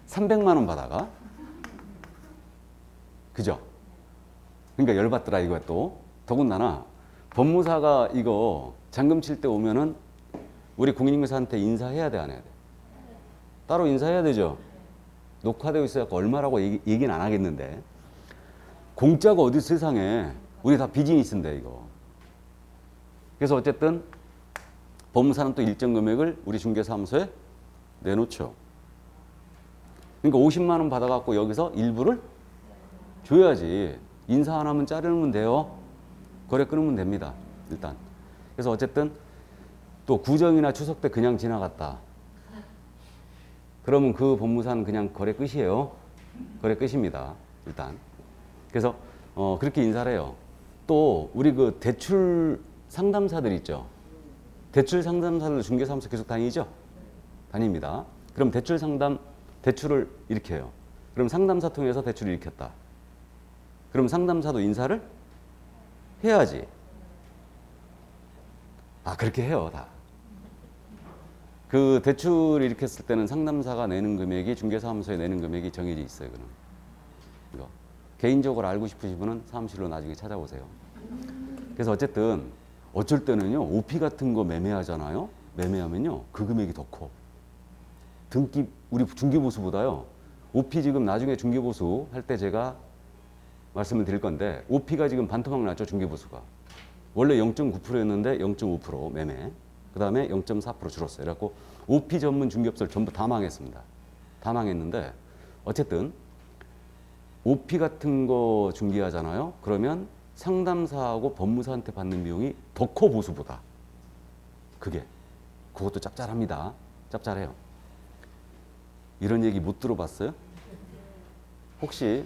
300만 원 받아가. 그죠? 그러니까 열받더라 이거 또. 더군다나 법무사가 이거 잔금 칠 때 오면은 우리 공인인증서한테 인사해야 돼, 안 해야 돼? 따로 인사해야 되죠? 녹화되어 있어서 얼마라고 얘기는 안 하겠는데. 공짜가 어디 세상에. 우리 다 비즈니스인데 이거. 그래서 어쨌든 법무사는 또 일정 금액을 우리 중개사무소에 내놓죠. 그러니까 50만 원 받아갖고 여기서 일부를 줘야지. 인사 안 하면 자르면 돼요. 거래 끊으면 됩니다. 일단. 그래서 어쨌든 또 구정이나 추석 때 그냥 지나갔다. 그러면 그 법무사는 그냥 거래 끝이에요. 거래 끝입니다. 일단. 그래서 그렇게 인사를 해요. 또 우리 그 대출 상담사들 있죠. 대출 상담사들 중개사무소 계속 다니죠? 다닙니다. 그럼 대출 상담, 대출을 이렇게 해요. 그럼 상담사 통해서 대출을 일으켰다. 그럼 상담사도 인사를 해야지. 아, 그렇게 해요, 다. 그 대출을 일으켰을 때는 상담사가 내는 금액이 중개사무소에 내는 금액이 정해져 있어요, 그는. 이거. 개인적으로 알고 싶으신 분은 사무실로 나중에 찾아오세요. 그래서 어쨌든 어쩔 때는요, OP 같은 거 매매하잖아요. 매매하면요, 그 금액이 더 커. 등기, 우리 중개보수보다요, OP 지금 나중에 중개보수 할 때 제가 말씀을 드릴 건데, OP가 지금 반토막 났죠, 중개보수가. 원래 0.9%였는데 0.5% 매매. 그 다음에 0.4% 줄었어요. 그래갖고 OP 전문 중개업소를 전부 다 망했습니다. 다 망했는데, 어쨌든 OP 같은 거 중개하잖아요. 그러면 상담사하고 법무사한테 받는 비용이 더 커, 보수보다. 그것도 짭짤합니다. 짭짤해요. 이런 얘기 못 들어봤어요? 혹시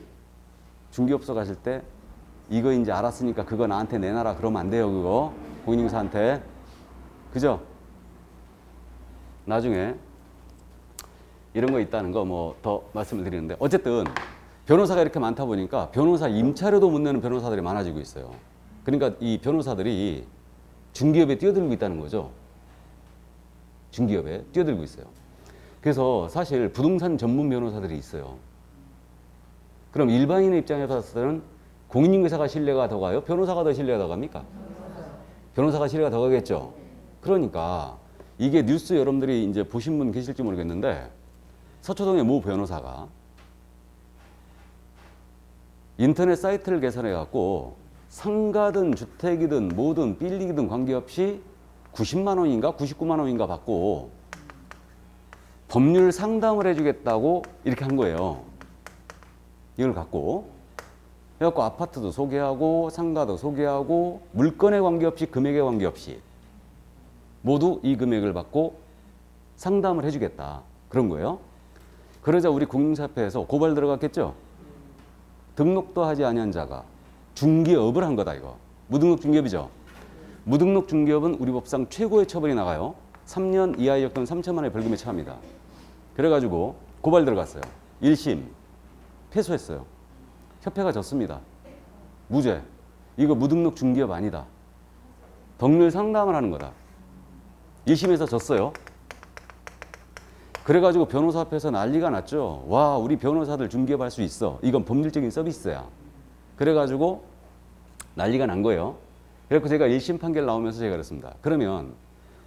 중개업소 가실 때 이거 이제 알았으니까 그거 나한테 내놔라 그러면 안 돼요, 그거. 공인인증서한테. 그죠? 나중에 이런 거 있다는 거 뭐 더 말씀을 드리는데, 어쨌든 변호사가 이렇게 많다 보니까 변호사 임차료도 못 내는 변호사들이 많아지고 있어요. 그러니까 이 변호사들이 중개업에 뛰어들고 있다는 거죠. 중개업에 뛰어들고 있어요. 그래서 사실 부동산 전문 변호사들이 있어요. 그럼 일반인의 입장에서 봤을 때는 공인중개사가 신뢰가 더 가요? 변호사가 더 신뢰가 더 갑니까? 변호사가 신뢰가 더 가겠죠. 그러니까 이게 뉴스 여러분들이 이제 보신 분 계실지 모르겠는데, 서초동의 모 변호사가 인터넷 사이트를 개설해 갖고 상가든 주택이든 뭐든 빌리기든 관계없이 90만 원인가 99만 원인가 받고 법률 상담을 해주겠다고 이렇게 한 거예요. 이걸 갖고 그래갖고 아파트도 소개하고 상가도 소개하고 물건에 관계없이 금액에 관계없이 모두 이 금액을 받고 상담을 해주겠다, 그런 거예요. 그러자 우리 공인사협회에서 고발 들어갔겠죠. 등록도 하지 아니한 자가 중개업을 한 거다, 이거. 무등록 중개업이죠. 무등록 중개업은 우리 법상 최고의 처벌이 나가요. 3년 이하의 역은 3천만 원의 벌금에 처합니다. 그래가지고 고발 들어갔어요. 1심 패소했어요. 협회가 졌습니다. 무죄. 이거 무등록 중개업 아니다. 법률 상담을 하는 거다. 1심에서 졌어요. 그래가지고 변호사 앞에서 난리가 났죠. 와, 우리 변호사들 중개업할 수 있어. 이건 법률적인 서비스야. 그래가지고 난리가 난 거예요. 그래서 제가 1심 판결 나오면서 제가 그랬습니다. 그러면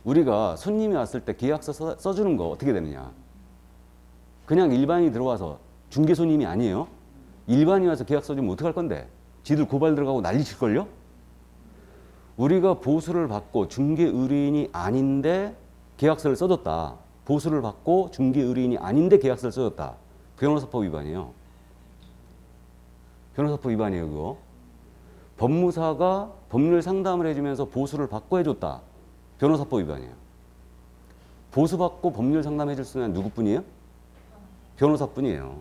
우리가 손님이 왔을 때 계약서 써주는 거 어떻게 되느냐. 그냥 일반인이 들어와서 중개 손님이 아니에요. 일반인이 와서 계약서 주면 어떡할 건데. 지들 고발 들어가고 난리 칠걸요. 우리가 보수를 받고 중개 의뢰인이 아닌데 계약서를 써줬다. 보수를 받고 중개 의뢰인이 아닌데 계약서를 써줬다. 변호사법 위반이에요. 변호사법 위반이에요, 그거. 법무사가 법률 상담을 해주면서 보수를 받고 해줬다. 변호사법 위반이에요. 보수받고 법률 상담해줄 수는 누구뿐이에요? 변호사뿐이에요.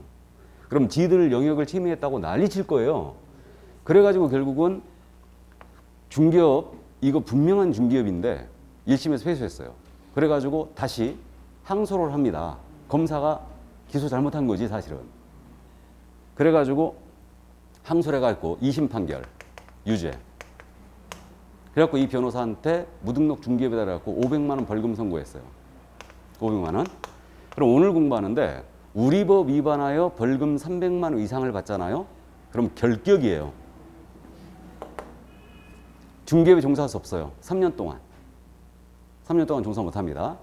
그럼 지들 영역을 침해했다고 난리칠 거예요. 그래가지고 결국은 중개업, 이거 분명한 중개업인데 1심에서 패소했어요. 그래가지고 다시 항소를 합니다. 검사가 기소 잘못한 거지, 사실은. 그래가지고 항소를 해갖고 2심 판결 유죄. 그래갖고 이 변호사한테 무등록 중개업에다 그래갖고 500만 원 벌금 선고했어요. 500만 원. 그럼 오늘 공부하는데 우리 법 위반하여 벌금 300만 원 이상을 받잖아요. 그럼 결격이에요. 중개업에 종사할 수 없어요. 3년 동안. 3년 동안 종사 못합니다.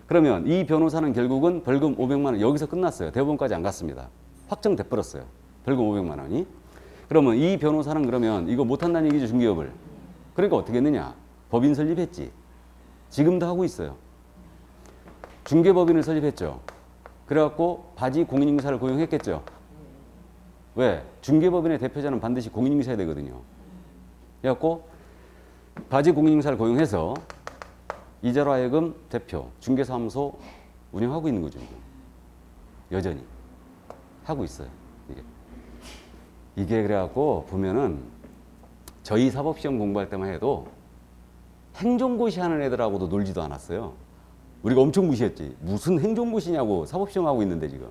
그러면 이 변호사는 결국은 벌금 500만 원 여기서 끝났어요. 대법원까지 안 갔습니다. 확정돼 버렸어요. 벌금 500만 원이. 그러면 이 변호사는 그러면 이거 못한다는 얘기죠. 중개업을. 그러니까 어떻게 했느냐. 법인 설립했지. 지금도 하고 있어요. 중개법인을 설립했죠. 그래갖고 바지 공인인증사를 고용했겠죠. 왜? 중개법인의 대표자는 반드시 공인인증사야 되거든요. 그래갖고 바지 공인인증사를 고용해서 이자로 하여금 대표, 중개사무소 운영하고 있는 거죠. 여전히 하고 있어요. 이게 그래갖고 보면은 저희 사법시험 공부할 때만 해도 행정고시 하는 애들하고도 놀지도 않았어요. 우리가 엄청 무시했지. 무슨 행정고시냐고 사법시험 하고 있는데 지금.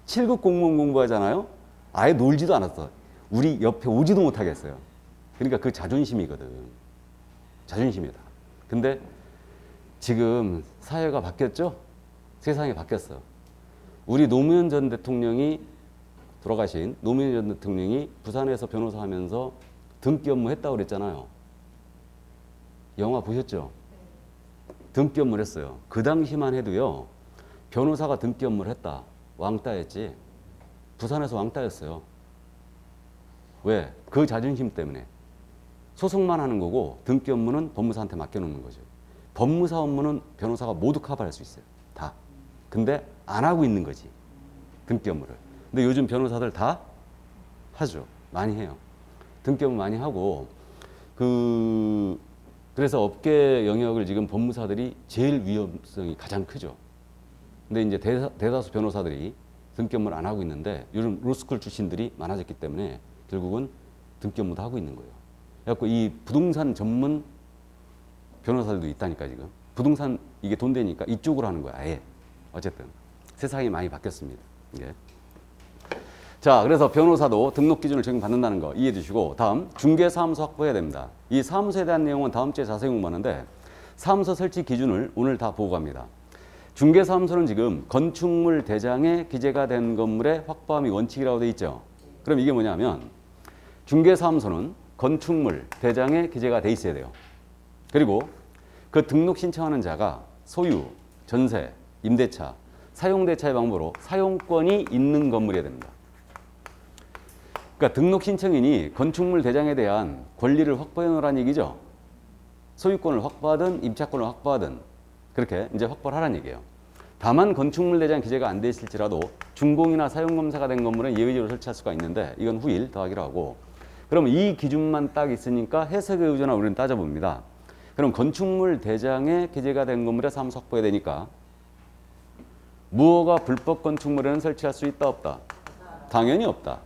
7급 공무원 공부하잖아요. 아예 놀지도 않았어. 우리 옆에 오지도 못하겠어요. 그러니까 그 자존심이거든. 자존심이다. 근데 지금 사회가 바뀌었죠? 세상이 바뀌었어. 우리 노무현 전 대통령이 돌아가신 노무현 전 대통령이 부산에서 변호사 하면서 등기 업무 했다고 그랬잖아요. 영화 보셨죠? 등기 업무를 했어요. 그 당시만 해도요. 변호사가 등기 업무를 했다. 왕따였지. 부산에서 왕따였어요. 왜? 그 자존심 때문에. 소송만 하는 거고 등기 업무는 법무사한테 맡겨놓는 거죠. 법무사 업무는 변호사가 모두 커버할 수 있어요. 다. 근데 안 하고 있는 거지. 등기 업무를. 근데 요즘 변호사들 다 하죠. 많이 해요. 등기 업무 많이 하고 그래서 업계 영역을 지금 법무사들이 제일 위험성이 가장 크죠. 근데 이제 대다수 변호사들이 등기 업무를 안 하고 있는데 요즘 로스쿨 출신들이 많아졌기 때문에 결국은 등기 업무도 하고 있는 거예요. 그래갖고 이 부동산 전문 변호사들도 있다니까 지금. 부동산 이게 돈 되니까 이쪽으로 하는 거야. 아예. 어쨌든 세상이 많이 바뀌었습니다. 이게. 자, 그래서 변호사도 등록 기준을 적용받는다는 거 이해해 주시고 다음 중개사무소 확보해야 됩니다. 이 사무소에 대한 내용은 다음 주에 자세히 공부하는데 사무소 설치 기준을 오늘 다 보고 갑니다. 중개사무소는 지금 건축물 대장에 기재가 된 건물의 확보함이 원칙이라고 되어 있죠. 그럼 이게 뭐냐면 중개사무소는 건축물 대장에 기재가 돼 있어야 돼요. 그리고 그 등록 신청하는 자가 소유, 전세, 임대차, 사용대차의 방법으로 사용권이 있는 건물이어야 됩니다. 그러니까 등록 신청인이 건축물 대장에 대한 권리를 확보해 놓으라는 얘기죠. 소유권을 확보하든 임차권을 확보하든 그렇게 이제 확보를 하라는 얘기예요. 다만 건축물 대장 기재가 안 돼 있을지라도 준공이나 사용검사가 된 건물은 예외적으로 설치할 수가 있는데 이건 후일 더하기로 하고 그러면 이 기준만 딱 있으니까 해석에 의존하 우리는 따져봅니다. 그럼 건축물 대장에 기재가 된 건물에 사무소 확보해야 되니까 무허가 불법 건축물에는 설치할 수 있다 없다? 당연히 없다.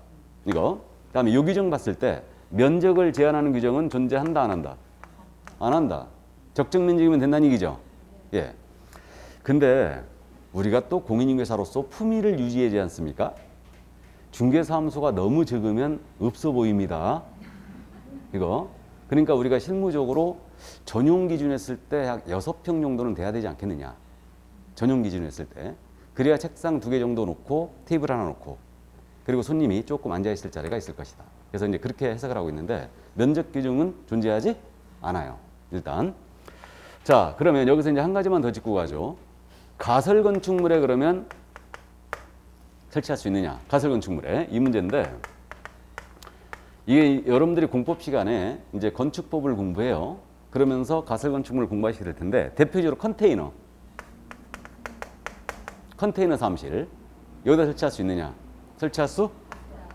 이거. 그다음에 요 규정 봤을 때 면적을 제한하는 규정은 존재한다 안 한다? 안 한다. 적정 면적이면 된다는 얘기죠. 예. 근데 우리가 또 공인중개사로서 품위를 유지하지 않습니까? 중개사무소가 너무 적으면 없어 보입니다. 이거. 그러니까 우리가 실무적으로 전용 기준 했을 때 약 6평 정도는 돼야 되지 않겠느냐. 전용 기준 했을 때. 그래야 책상 2개 정도 놓고 테이블 하나 놓고 그리고 손님이 조금 앉아있을 자리가 있을 것이다. 그래서 이제 그렇게 해석을 하고 있는데 면적 규정은 존재하지 않아요. 일단. 자, 그러면 여기서 이제 한 가지만 더 짚고 가죠. 가설 건축물에 그러면 설치할 수 있느냐? 가설 건축물에 이 문제인데 이게 여러분들이 공법 시간에 이제 건축법을 공부해요. 그러면서 가설 건축물을 공부하시게 될 텐데 대표적으로 컨테이너 사무실 여기다 설치할 수 있느냐? 설치할 수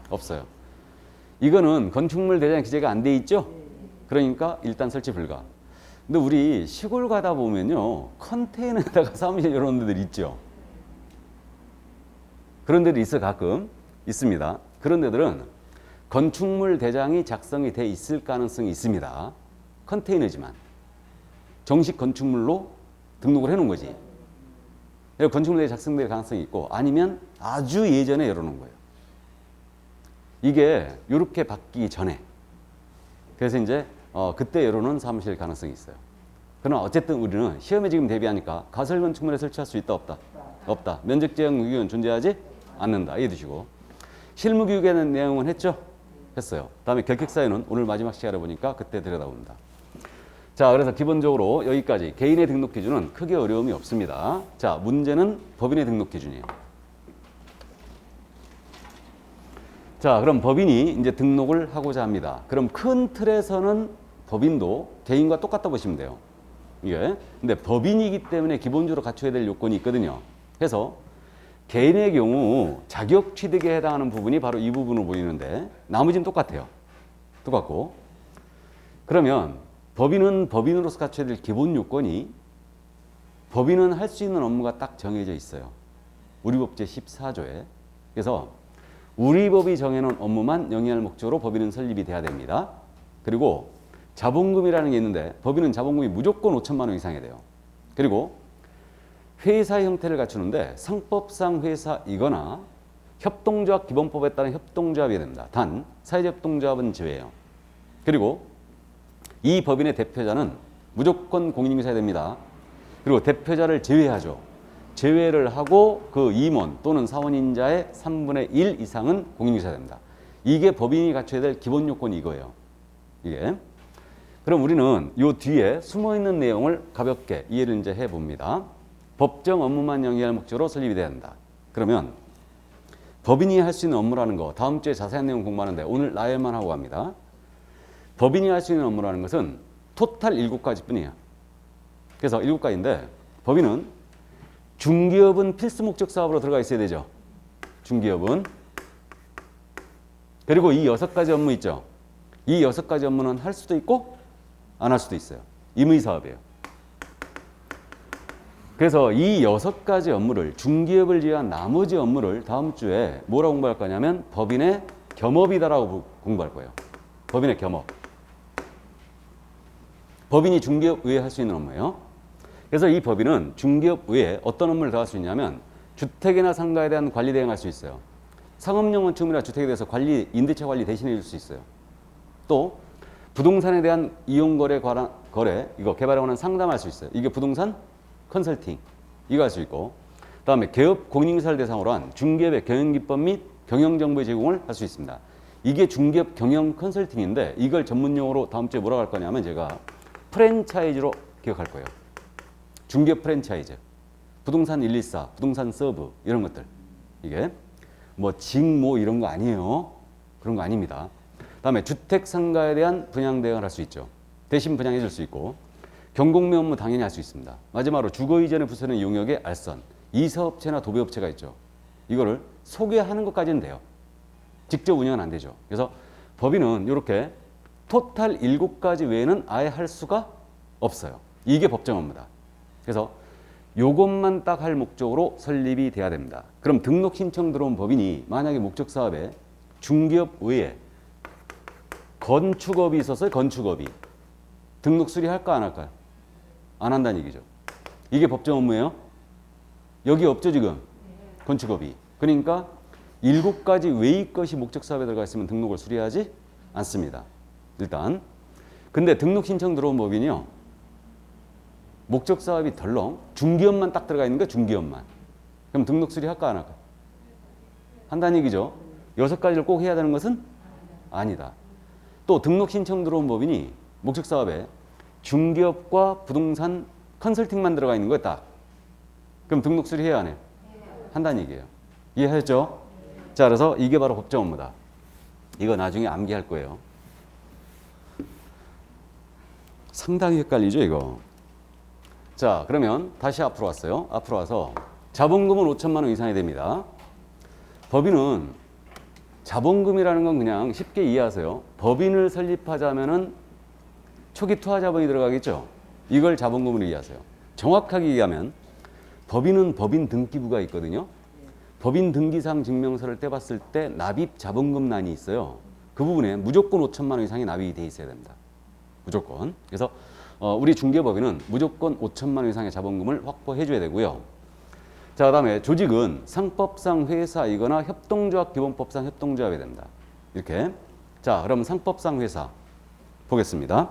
없어요. 이거는 건축물 대장 기재가 안 돼 있죠? 그러니까 일단 설치 불가. 근데 우리 시골 가다 보면요. 컨테이너에다가 사무실 이런 데들 있죠. 그런 데도 있어 가끔 있습니다. 그런 데들은 건축물 대장이 작성이 돼 있을 가능성이 있습니다. 컨테이너지만 정식 건축물로 등록을 해놓은 거지. 건축물 대장 작성될 가능성이 있고 아니면 아주 예전에 열어놓은 거예요. 이게 이렇게 바뀌기 전에 그래서 이제 그때 여론은 사무실 가능성이 있어요. 그러나 어쨌든 우리는 시험에 지금 대비하니까 가설 건축물에 설치할 수 있다 없다? 없다. 면적 제한 규격은 존재하지 않는다. 이해 두시고. 실무 규격에 대한 내용은 했죠? 했어요. 다음에 결격 사유는 오늘 마지막 시간에 보니까 그때 들여다본다. 자, 그래서 기본적으로 여기까지 개인의 등록 기준은 크게 어려움이 없습니다. 자, 문제는 법인의 등록 기준이에요. 자, 그럼 법인이 이제 등록을 하고자 합니다. 그럼 큰 틀에서는 법인도 개인과 똑같다 보시면 돼요. 이게. 근데 법인이기 때문에 기본적으로 갖춰야 될 요건이 있거든요. 그래서 개인의 경우 자격 취득에 해당하는 부분이 바로 이 부분으로 보이는데 나머지는 똑같아요. 똑같고. 그러면 법인은 법인으로서 갖춰야 될 기본 요건이 법인은 할 수 있는 업무가 딱 정해져 있어요. 우리 법 제14조에. 그래서 우리 법이 정해놓은 업무만 영위할 목적으로 법인은 설립이 돼야 됩니다. 그리고 자본금이라는 게 있는데 법인은 자본금이 무조건 5천만 원 이상이 돼요. 그리고 회사 형태를 갖추는데 상법상 회사이거나 협동조합 기본법에 따른 협동조합이 됩니다. 단 사회협동조합은 제외예요. 그리고 이 법인의 대표자는 무조건 공인인사해야 됩니다. 그리고 대표자를 제외하죠. 제외를 하고 그 임원 또는 사원인자의 3분의 1 이상은 공인인사해야 됩니다. 이게 법인이 갖춰야 될 기본 요건이 이거예요. 이게. 그럼 우리는 이 뒤에 숨어있는 내용을 가볍게 이해를 이제 해봅니다. 법정 업무만 영위할 목적으로 설립이 돼야 한다. 그러면 법인이 할 수 있는 업무라는 거 다음 주에 자세한 내용 공부하는데 오늘 나열만 하고 갑니다. 법인이 할 수 있는 업무라는 것은 토탈 7가지 뿐이에요. 그래서 7가지인데 법인은 중기업은 필수 목적 사업으로 들어가 있어야 되죠. 중기업은. 그리고 이 6가지 업무 있죠. 이 6가지 업무는 할 수도 있고 안 할 수도 있어요. 임의 사업이에요. 그래서 이 6가지 업무를 중기업을 제외한 나머지 업무를 다음 주에 뭐라고 공부할 거냐면 법인의 겸업이다라고 공부할 거예요. 법인의 겸업. 법인이 중기업 외에 할 수 있는 업무예요. 그래서 이 법인은 중기업 외에 어떤 업무를 더 할 수 있냐면 주택이나 상가에 대한 관리 대행할 수 있어요. 상업용 건축물이나 주택에 대해서 관리, 임대차 관리 대신해 줄 수 있어요. 또 부동산에 대한 이용 거래 이거 개발에 관한 상담할 수 있어요. 이게 부동산 컨설팅 이거 할 수 있고 그다음에 개업 공인인사를 대상으로 한 중기업의 경영 기법 및 경영 정보의 제공을 할 수 있습니다. 이게 중기업 경영 컨설팅인데 이걸 전문용어로 다음 주에 뭐라고 할 거냐면 제가 프랜차이즈로 기억할 거예요. 중기업 프랜차이즈, 부동산 114, 부동산 서브 이런 것들 이게 뭐 직모 이런 거 아니에요. 그런 거 아닙니다. 다음에 주택 상가에 대한 분양 대응을 할 수 있죠. 대신 분양해 줄 수 있고 경공매 업무 당연히 할 수 있습니다. 마지막으로 주거 이전의 부서는 용역의 알선, 이사업체나 도배업체가 있죠. 이거를 소개하는 것까지는 돼요. 직접 운영은 안 되죠. 그래서 법인은 이렇게 토탈 7가지 외에는 아예 할 수가 없어요. 이게 법정 업무다. 그래서 요것만 딱 할 목적으로 설립이 돼야 됩니다. 그럼 등록 신청 들어온 법인이 만약에 목적 사업에 중기업 외에 건축업이 있어서 건축업이 등록 수리할까 안 할까요? 안 한다는 얘기죠. 이게 법정 업무예요? 여기 없죠 지금? 건축업이. 그러니까 7가지 외의 것이 목적 사업에 들어가 있으면 등록을 수리하지 않습니다. 일단. 근데 등록 신청 들어온 법인이요. 목적 사업이 덜렁 중기업만 딱 들어가 있는 거야. 중기업만. 그럼 등록 수리할까 안 할까? 한다는 얘기죠. 6가지를 꼭 해야 되는 것은 아니다. 또 등록 신청 들어온 법인이 목적 사업에 중기업과 부동산 컨설팅만 들어가 있는 거야 딱. 그럼 등록 수리해야 안 해요? 한다는 얘기예요. 이해하셨죠? 자, 그래서 이게 바로 법정 업무다. 이거 나중에 암기할 거예요. 상당히 헷갈리죠 이거. 자, 그러면 다시 앞으로 왔어요. 앞으로 와서 자본금은 5천만 원 이상이 됩니다. 법인은 자본금이라는 건 그냥 쉽게 이해하세요. 법인을 설립하자면은 초기 투하 자본이 들어가겠죠. 이걸 자본금으로 이해하세요. 정확하게 얘기하면 법인은 법인 등기부가 있거든요. 법인 등기상 증명서를 떼봤을 때 납입 자본금란이 있어요. 그 부분에 무조건 5천만 원 이상이 납입이 돼 있어야 됩니다. 무조건. 그래서 우리 중개법인은 무조건 5천만 원 이상의 자본금을 확보해 줘야 되고요. 자, 그다음에 조직은 상법상 회사이거나 협동조합 기본법상 협동조합이 됩니다. 이렇게. 자, 그럼 상법상 회사 보겠습니다.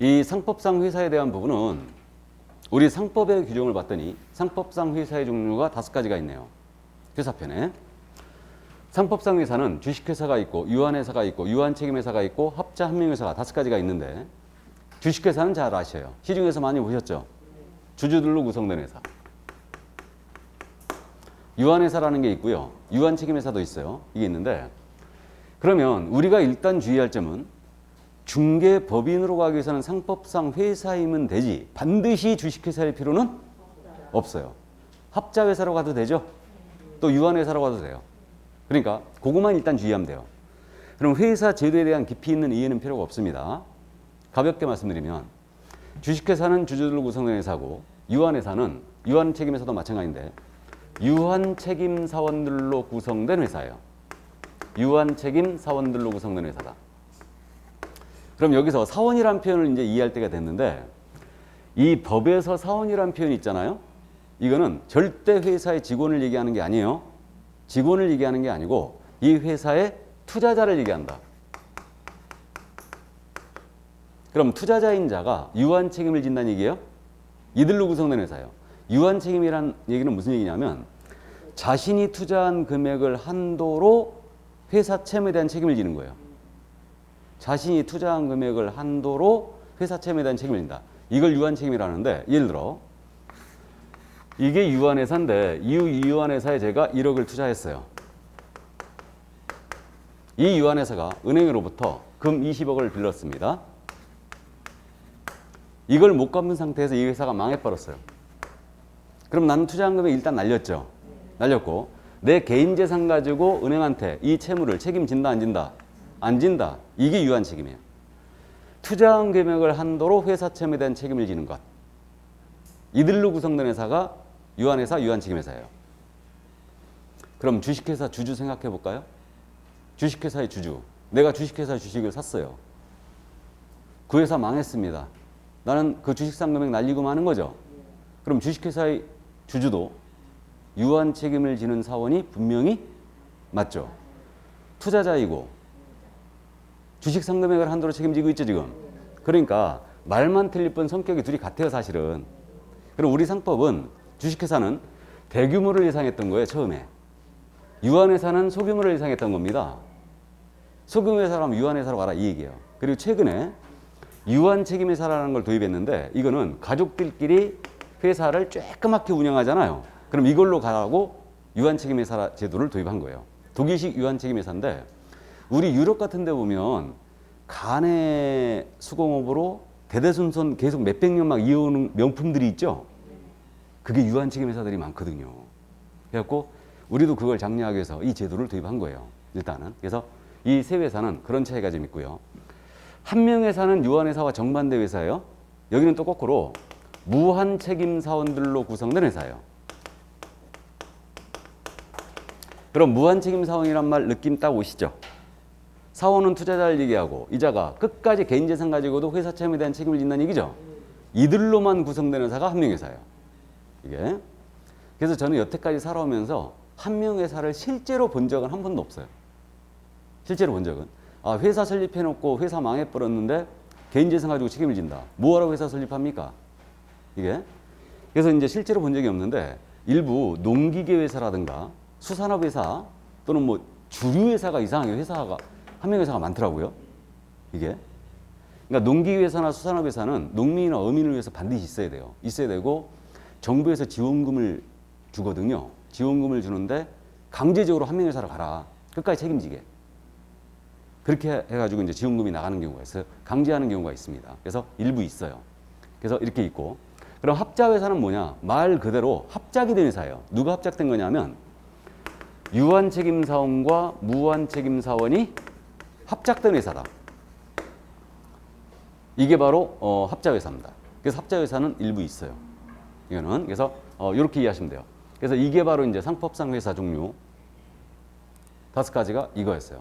이 상법상 회사에 대한 부분은 우리 상법의 규정을 봤더니 상법상 회사의 종류가 5가지가 있네요. 회사편에. 상법상 회사는 주식회사가 있고 유한회사가 있고 유한책임회사가 있고 합자 한명회사가 5가지가 있는데 주식회사는 잘 아셔요. 시중에서 많이 보셨죠? 주주들로 구성된 회사. 유한회사라는 게 있고요. 유한책임회사도 있어요. 이게 있는데 그러면 우리가 일단 주의할 점은 중개법인으로 가기 위해서는 상법상 회사이면 되지 반드시 주식회사일 필요는 없어요. 합자회사로 가도 되죠. 또 유한회사로 가도 돼요. 그러니까 그것만 일단 주의하면 돼요. 그럼 회사 제도에 대한 깊이 있는 이해는 필요가 없습니다. 가볍게 말씀드리면 주식회사는 주주들로 구성된 회사고 유한회사는 유한책임회사도 마찬가지인데 유한책임사원들로 구성된 회사예요. 유한책임사원들로 구성된 회사다. 그럼 여기서 사원이라는 표현을 이제 이해할 때가 됐는데 이 법에서 사원이라는 표현이 있잖아요. 이거는 절대 회사의 직원을 얘기하는 게 아니에요. 직원을 얘기하는 게 아니고 이 회사의 투자자를 얘기한다. 그럼 투자자인 자가 유한 책임을 진다는 얘기예요? 이들로 구성된 회사예요. 유한 책임이란 얘기는 무슨 얘기냐면 자신이 투자한 금액을 한도로 회사 채무에 대한 책임을 지는 거예요. 자신이 투자한 금액을 한도로 회사 채무에 대한 책임을 진다. 이걸 유한 책임이라는데 예를 들어 이게 유한회사인데 이 유한회사에 제가 1억을 투자했어요. 이 유한회사가 은행으로부터 금 20억을 빌렸습니다. 이걸 못 갚는 상태에서 이 회사가 망해버렸어요. 그럼 나는 투자한 금액 일단 날렸죠. 날렸고 내 개인 재산 가지고 은행한테 이 채무를 책임진다 안 진다? 안 진다. 이게 유한 책임이에요. 투자한 금액을 한도로 회사 채무에 대한 책임을 지는 것. 이들로 구성된 회사가 유한회사, 유한책임회사예요. 그럼 주식회사 주주 생각해 볼까요? 주식회사의 주주. 내가 주식회사 주식을 샀어요. 그 회사 망했습니다. 나는 그 주식 산 금액 날리고 마는 거죠. 그럼 주식회사의 주주도 유한 책임을 지는 사원이 분명히 맞죠. 투자자이고 주식 산 금액을 한도로 책임지고 있죠 지금. 그러니까 말만 틀릴 뿐 성격이 둘이 같아요 사실은. 그럼 우리 상법은 주식회사는 대규모를 예상했던 거예요 처음에. 유한회사는 소규모를 예상했던 겁니다. 소규모회사라면 유한회사로 가라 이 얘기예요. 그리고 최근에 유한책임회사라는 걸 도입했는데 이거는 가족들끼리 회사를 쬐끄맣게 운영하잖아요. 그럼 이걸로 가라고 유한책임회사 제도를 도입한 거예요. 독일식 유한책임회사인데 우리 유럽 같은 데 보면 간의 수공업으로 대대손손 계속 몇백 년 막 이어오는 명품들이 있죠. 그게 유한책임회사들이 많거든요. 그래갖고 우리도 그걸 장려하기 위해서 이 제도를 도입한 거예요. 일단은. 그래서 이 세 회사는 그런 차이가 좀 있고요. 한명회사는 유한회사와 정반대 회사예요. 여기는 또 거꾸로 무한책임사원들로 구성된 회사예요. 그럼 무한책임사원이란 말 느낌 딱 오시죠? 사원은 투자자를 얘기하고 이자가 끝까지 개인 재산 가지고도 회사 채무에 대한 책임을 진다는 얘기죠. 이들로만 구성된 회사가 한명회사예요. 이게. 그래서 저는 여태까지 살아오면서 한명회사를 실제로 본 적은 한 번도 없어요. 실제로 본 적은. 아, 회사 설립해놓고 회사 망해버렸는데 개인 재산 가지고 책임을 진다. 뭐하러 회사 설립합니까? 이게. 그래서 이제 실제로 본 적이 없는데 일부 농기계 회사라든가 수산업 회사 또는 뭐 주류 회사가 이상하게 회사가 한명회사가 많더라고요. 이게. 그러니까 농기회사나 수산업 회사는 농민이나 어민을 위해서 반드시 있어야 돼요. 있어야 되고 정부에서 지원금을 주거든요. 지원금을 주는데 강제적으로 한명회사로 가라. 끝까지 책임지게. 그렇게 해가지고 이제 지원금이 나가는 경우가 있어요. 강제하는 경우가 있습니다. 그래서 일부 있어요. 그래서 이렇게 있고. 그럼 합자회사는 뭐냐? 말 그대로 합작이 된 회사예요. 누가 합작된 거냐면 유한책임사원과 무한책임사원이 합작된 회사다. 이게 바로 합자회사입니다. 그래서 합자회사는 일부 있어요. 이거는 그래서 이렇게 이해하시면 돼요. 그래서 이게 바로 이제 상법상 회사 종류 5가지가 이거였어요.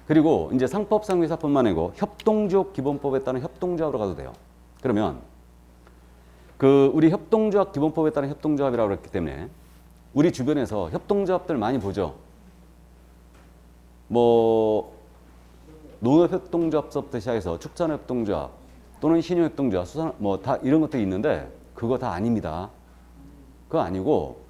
그리고 이제 상법상 회사뿐만 아니고 협동조합 기본법에 따른 협동조합으로 가도 돼요. 그러면 그 우리 협동조합 기본법에 따른 협동조합이라고 그랬기 때문에 우리 주변에서 협동조합들 많이 보죠. 뭐 농업협동조합서부터 시작해서 축산협동조합 또는 신용협동조합, 뭐 다 이런 것들이 있는데 그거 다 아닙니다. 그거 아니고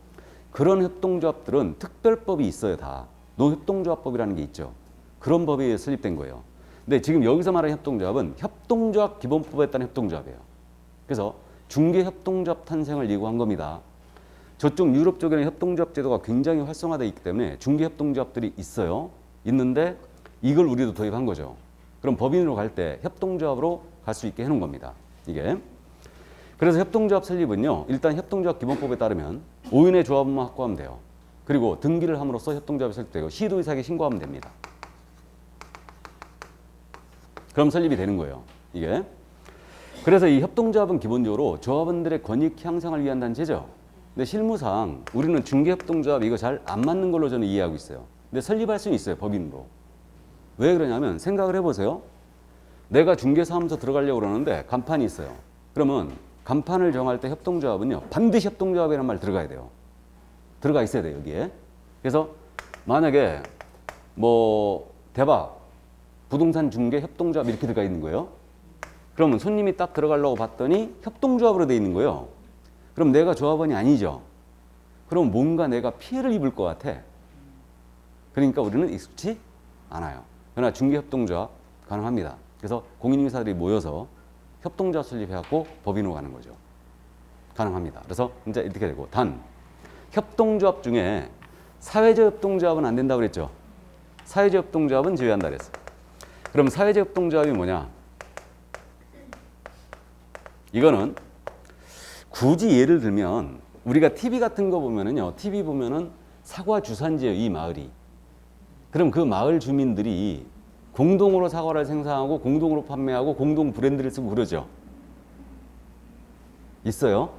그런 협동조합들은 특별법이 있어요. 다 노협동조합법이라는 게 있죠. 그런 법에 의해 설립된 거예요. 근데 지금 여기서 말하는 협동조합은 협동조합 기본법에 따른 협동조합이에요. 그래서 중개협동조합 탄생을 예고한 겁니다. 저쪽 유럽 쪽에는 협동조합 제도가 굉장히 활성화되어 있기 때문에 중개협동조합들이 있어요. 있는데 이걸 우리도 도입한 거죠. 그럼 법인으로 갈 때 협동조합으로 갈 수 있게 해놓은 겁니다. 이게. 그래서 협동조합 설립은요. 일단 협동조합 기본법에 따르면 5인의 조합만 확보하면 돼요. 그리고 등기를 함으로써 협동조합이 설립되고 시도의사에게 신고하면 됩니다. 그럼 설립이 되는 거예요. 이게. 그래서 이 협동조합은 기본적으로 조합원들의 권익 향상을 위한 단체죠. 근데 실무상 우리는 중개협동조합 이거 잘 안 맞는 걸로 저는 이해하고 있어요. 근데 설립할 수는 있어요. 법인으로. 왜 그러냐면 생각을 해보세요. 내가 중개사무소 들어가려고 그러는데 간판이 있어요. 그러면 간판을 정할 때 협동조합은요. 반드시 협동조합이라는 말 들어가야 돼요. 들어가 있어야 돼요. 여기에. 그래서 만약에 뭐 대박 부동산 중개 협동조합 이렇게 들어가 있는 거예요. 그러면 손님이 딱 들어가려고 봤더니 협동조합으로 돼 있는 거예요. 그럼 내가 조합원이 아니죠. 그럼 뭔가 내가 피해를 입을 것 같아. 그러니까 우리는 익숙치 않아요. 그러나 중개협동조합 가능합니다. 그래서 공인인사들이 모여서 협동조합 설립해갖고 법인으로 가는 거죠. 가능합니다. 그래서 이제 이렇게 되고 단 협동조합 중에 사회적 협동조합은 안 된다고 그랬죠. 사회적 협동조합은 제외한다 그랬어. 그럼 사회적 협동조합이 뭐냐? 이거는 굳이 예를 들면 우리가 TV 같은 거 보면은요. TV 보면은 사과 주산지예요. 이 마을이. 그럼 그 마을 주민들이 공동으로 사과를 생산하고 공동으로 판매하고 공동 브랜드를 쓰고 그러죠. 있어요.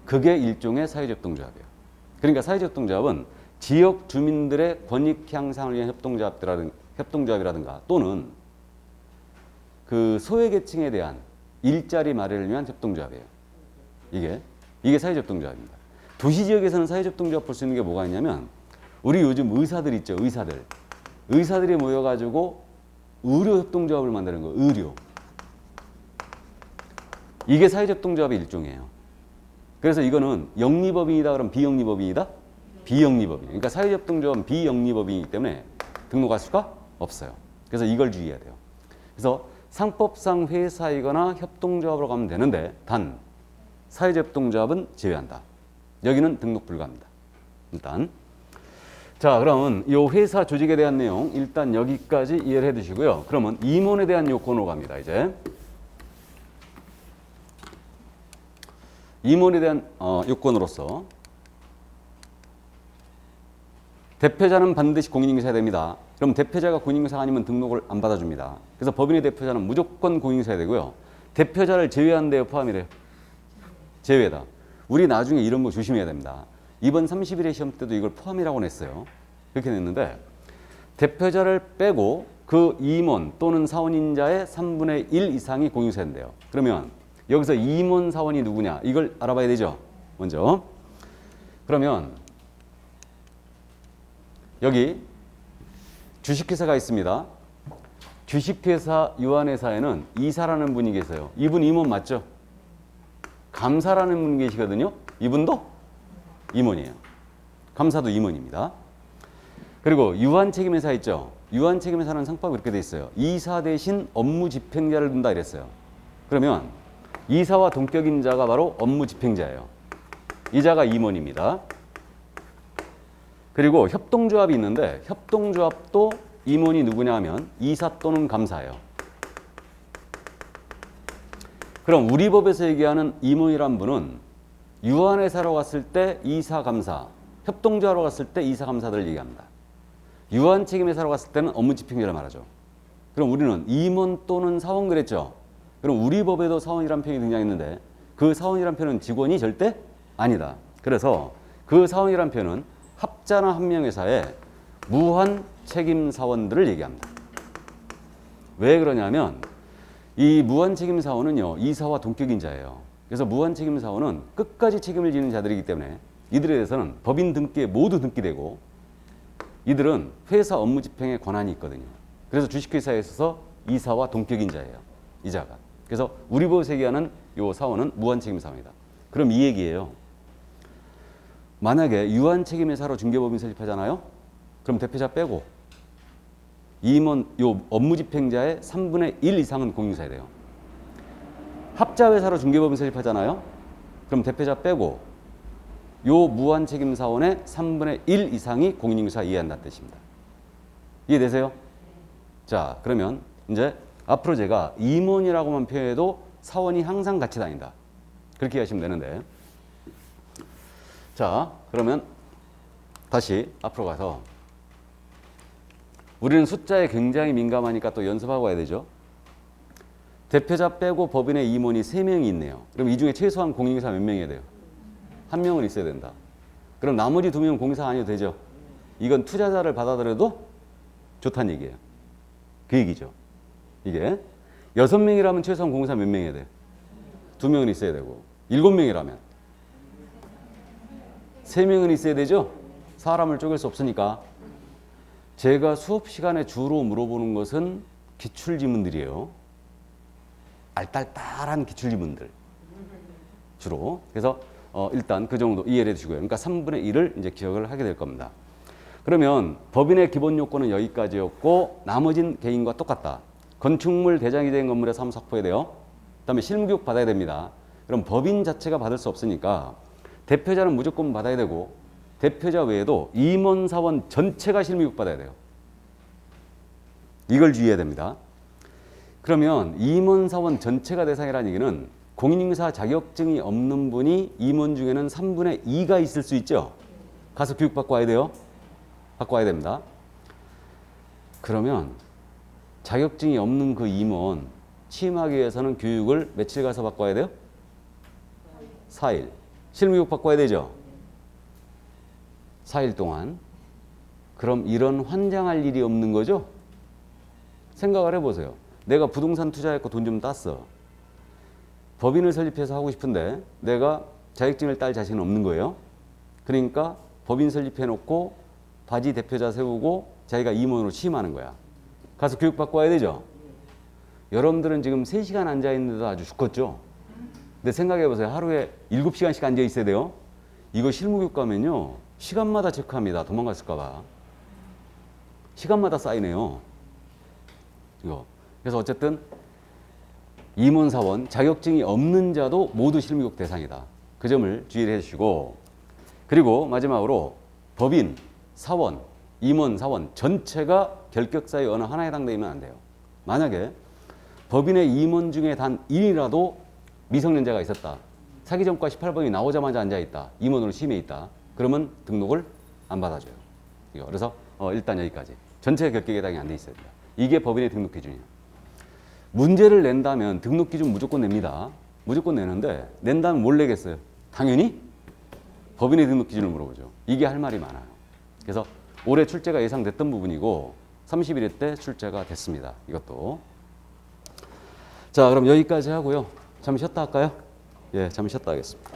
그게 일종의 사회적 협동조합이에요. 그러니까 사회적 협동조합은 지역 주민들의 권익 향상을 위한 협동조합이라든가 또는 그 소외계층에 대한 일자리 마련을 위한 협동조합이에요. 이게 사회적 협동조합입니다. 도시 지역에서는 사회적 협동조합 볼 수 있는 게 뭐가 있냐면 우리 요즘 의사들 있죠. 의사들이 모여가지고 의료 협동조합을 만드는 거예요. 의료. 이게 사회적 협동조합의 일종이에요. 그래서 이거는 영리법인이다 그러면 비영리법인이다? 비영리법인. 그러니까 사회적 협동조합은 비영리법인이기 때문에 등록할 수가 없어요. 그래서 이걸 주의해야 돼요. 그래서 상법상 회사이거나 협동조합으로 가면 되는데 단 사회적 협동조합은 제외한다. 여기는 등록 불가합니다. 일단 자 그러면 이 회사 조직에 대한 내용 일단 여기까지 이해를 해두시고요. 그러면 임원에 대한 요건으로 갑니다. 이제 임원에 대한 요건으로서 대표자는 반드시 공인인증서야 됩니다. 그럼 대표자가 공인인증서가 아니면 등록을 안 받아줍니다. 그래서 법인의 대표자는 무조건 공인인증서야 되고요. 대표자를 제외한 데에 포함이래요. 제외다. 우리 나중에 이런 거 조심해야 됩니다. 이번 30일의 시험 때도 이걸 포함이라고 냈어요. 그렇게 냈는데 대표자를 빼고 그 임원 또는 사원인자의 3분의 1 이상이 공인인증서야 된대요. 그러면 여기서 임원 사원이 누구냐 이걸 알아봐야 되죠. 먼저 그러면 여기 주식회사가 있습니다. 주식회사 유한회사에는 이사라는 분이 계세요. 이분 임원 맞죠? 감사라는 분이 계시거든요. 이분도 임원이에요. 감사도 임원입니다. 그리고 유한책임회사 있죠. 유한책임회사는 상법이 이렇게 돼 있어요. 이사 대신 업무집행자를 둔다 이랬어요. 그러면 이사와 동격인 자가 바로 업무집행자예요. 이 자가 임원입니다. 그리고 협동조합이 있는데 협동조합도 임원이 누구냐 하면 이사 또는 감사예요. 그럼 우리 법에서 얘기하는 임원이란 분은 유한회사로 갔을 때 이사, 감사, 협동조합으로 갔을 때 이사, 감사들을 얘기합니다. 유한책임회사로 갔을 때는 업무집행자를 말하죠. 그럼 우리는 임원 또는 사원 그랬죠. 그럼 우리 법에도 사원이란 표현이 등장했는데 그 사원이란 표현은 직원이 절대 아니다. 그래서 그 사원이란 표현은 합자나 한명회사의 무한 책임 사원들을 얘기합니다. 왜 그러냐면 이 무한 책임 사원은요 이사와 동격인 자예요. 그래서 무한 책임 사원은 끝까지 책임을 지는 자들이기 때문에 이들에 대해서는 법인 등기에 모두 등기되고 이들은 회사 업무 집행에 권한이 있거든요. 그래서 주식회사에 있어서 이사와 동격인 자예요. 이 자가. 그래서 우리 법에서 얘기하는 요 사원은 무한책임 사원이다. 그럼 이 얘기예요. 만약에 유한책임의 사로 중개법인 설립하잖아요. 그럼 대표자 빼고 임원 요 업무집행자의 3분의 1 이상은 공인사야 돼요. 합자회사로 중개법인 설립하잖아요. 그럼 대표자 빼고 요 무한책임 사원의 3분의 1 이상이 공인인사 이해한다는 뜻입니다. 이해되세요? 자, 그러면 이제 앞으로 제가 임원이라고만 표현해도 사원이 항상 같이 다닌다. 그렇게 하시면 되는데. 자, 그러면 다시 앞으로 가서 우리는 숫자에 굉장히 민감하니까 또 연습하고 와야 되죠. 대표자 빼고 법인의 임원이 3명이 있네요. 그럼 이 중에 최소한 공인인사 몇 명이어야 돼요? 1명은 있어야 된다. 그럼 나머지 2명은 공인사 아니어도 되죠. 이건 투자자를 받아들여도 좋다는 얘기예요. 그 얘기죠. 이게 6명이라면 최소한 공인사 몇 명이어야 돼요? 2명은 있어야 되고 7명이라면 3명은 있어야 되죠. 사람을 쪼갤 수 없으니까. 제가 수업 시간에 주로 물어보는 것은 기출지문들이에요. 알딸딸한 기출지문들 주로. 그래서 일단 그 정도 이해를 해주시고요. 그러니까 3분의 1을 이제 기억을 하게 될 겁니다. 그러면 법인의 기본 요건은 여기까지였고 나머진 개인과 똑같다. 건축물 대장이 된 건물에 사무소 확보해야 돼요. 그다음에 실무교육 받아야 됩니다. 그럼 법인 자체가 받을 수 없으니까 대표자는 무조건 받아야 되고 대표자 외에도 임원사원 전체가 실무교육 받아야 돼요. 이걸 주의해야 됩니다. 그러면 임원사원 전체가 대상이라는 얘기는 공인인사 자격증이 없는 분이 임원 중에는 3분의 2가 있을 수 있죠. 가서 교육받고 와야 돼요. 받고 와야 됩니다. 그러면 자격증이 없는 그 임원 취임하기 위해서는 교육을 며칠 가서 받고 와야 돼요? 4일. 실무교육 받고 와야 되죠. 4일 동안. 그럼 이런 환장할 일이 없는 거죠? 생각을 해보세요. 내가 부동산 투자했고 돈 좀 땄어. 법인을 설립해서 하고 싶은데 내가 자격증을 딸 자신은 없는 거예요. 그러니까 법인 설립해놓고 바지 대표자 세우고 자기가 임원으로 취임하는 거야. 가서 교육받고 와야 되죠. 여러분들은 지금 3시간 앉아있는데도 아주 죽겠죠. 근데 생각해보세요. 하루에 7시간씩 앉아있어야 돼요. 이거 실무교육 가면요. 시간마다 체크합니다. 도망갔을까 봐. 시간마다 쌓이네요. 이거. 그래서 어쨌든 임원사원 자격증이 없는 자도 모두 실무교육 대상이다. 그 점을 주의를 해주시고 그리고 마지막으로 법인, 사원, 임원, 사원 전체가 결격사의 어느 하나에 해당되면 안 돼요. 만약에 법인의 임원 중에 단 1이라도 미성년자가 있었다. 사기전과 18번이 나오자마자 앉아있다. 임원으로 취임해 있다. 그러면 등록을 안 받아줘요. 이거. 그래서 일단 여기까지. 전체 결격에 해당이 안 돼 있어야 된다. 이게 법인의 등록 기준이에요. 문제를 낸다면 등록 기준 무조건 냅니다. 무조건 내는데 낸다면 뭘 내겠어요? 당연히 법인의 등록 기준을 물어보죠. 이게 할 말이 많아요. 그래서 올해 출제가 예상됐던 부분이고 31회 때 출제가 됐습니다. 이것도. 자, 그럼 여기까지 하고요. 잠시 쉬었다 할까요? 예, 잠시 쉬었다 하겠습니다.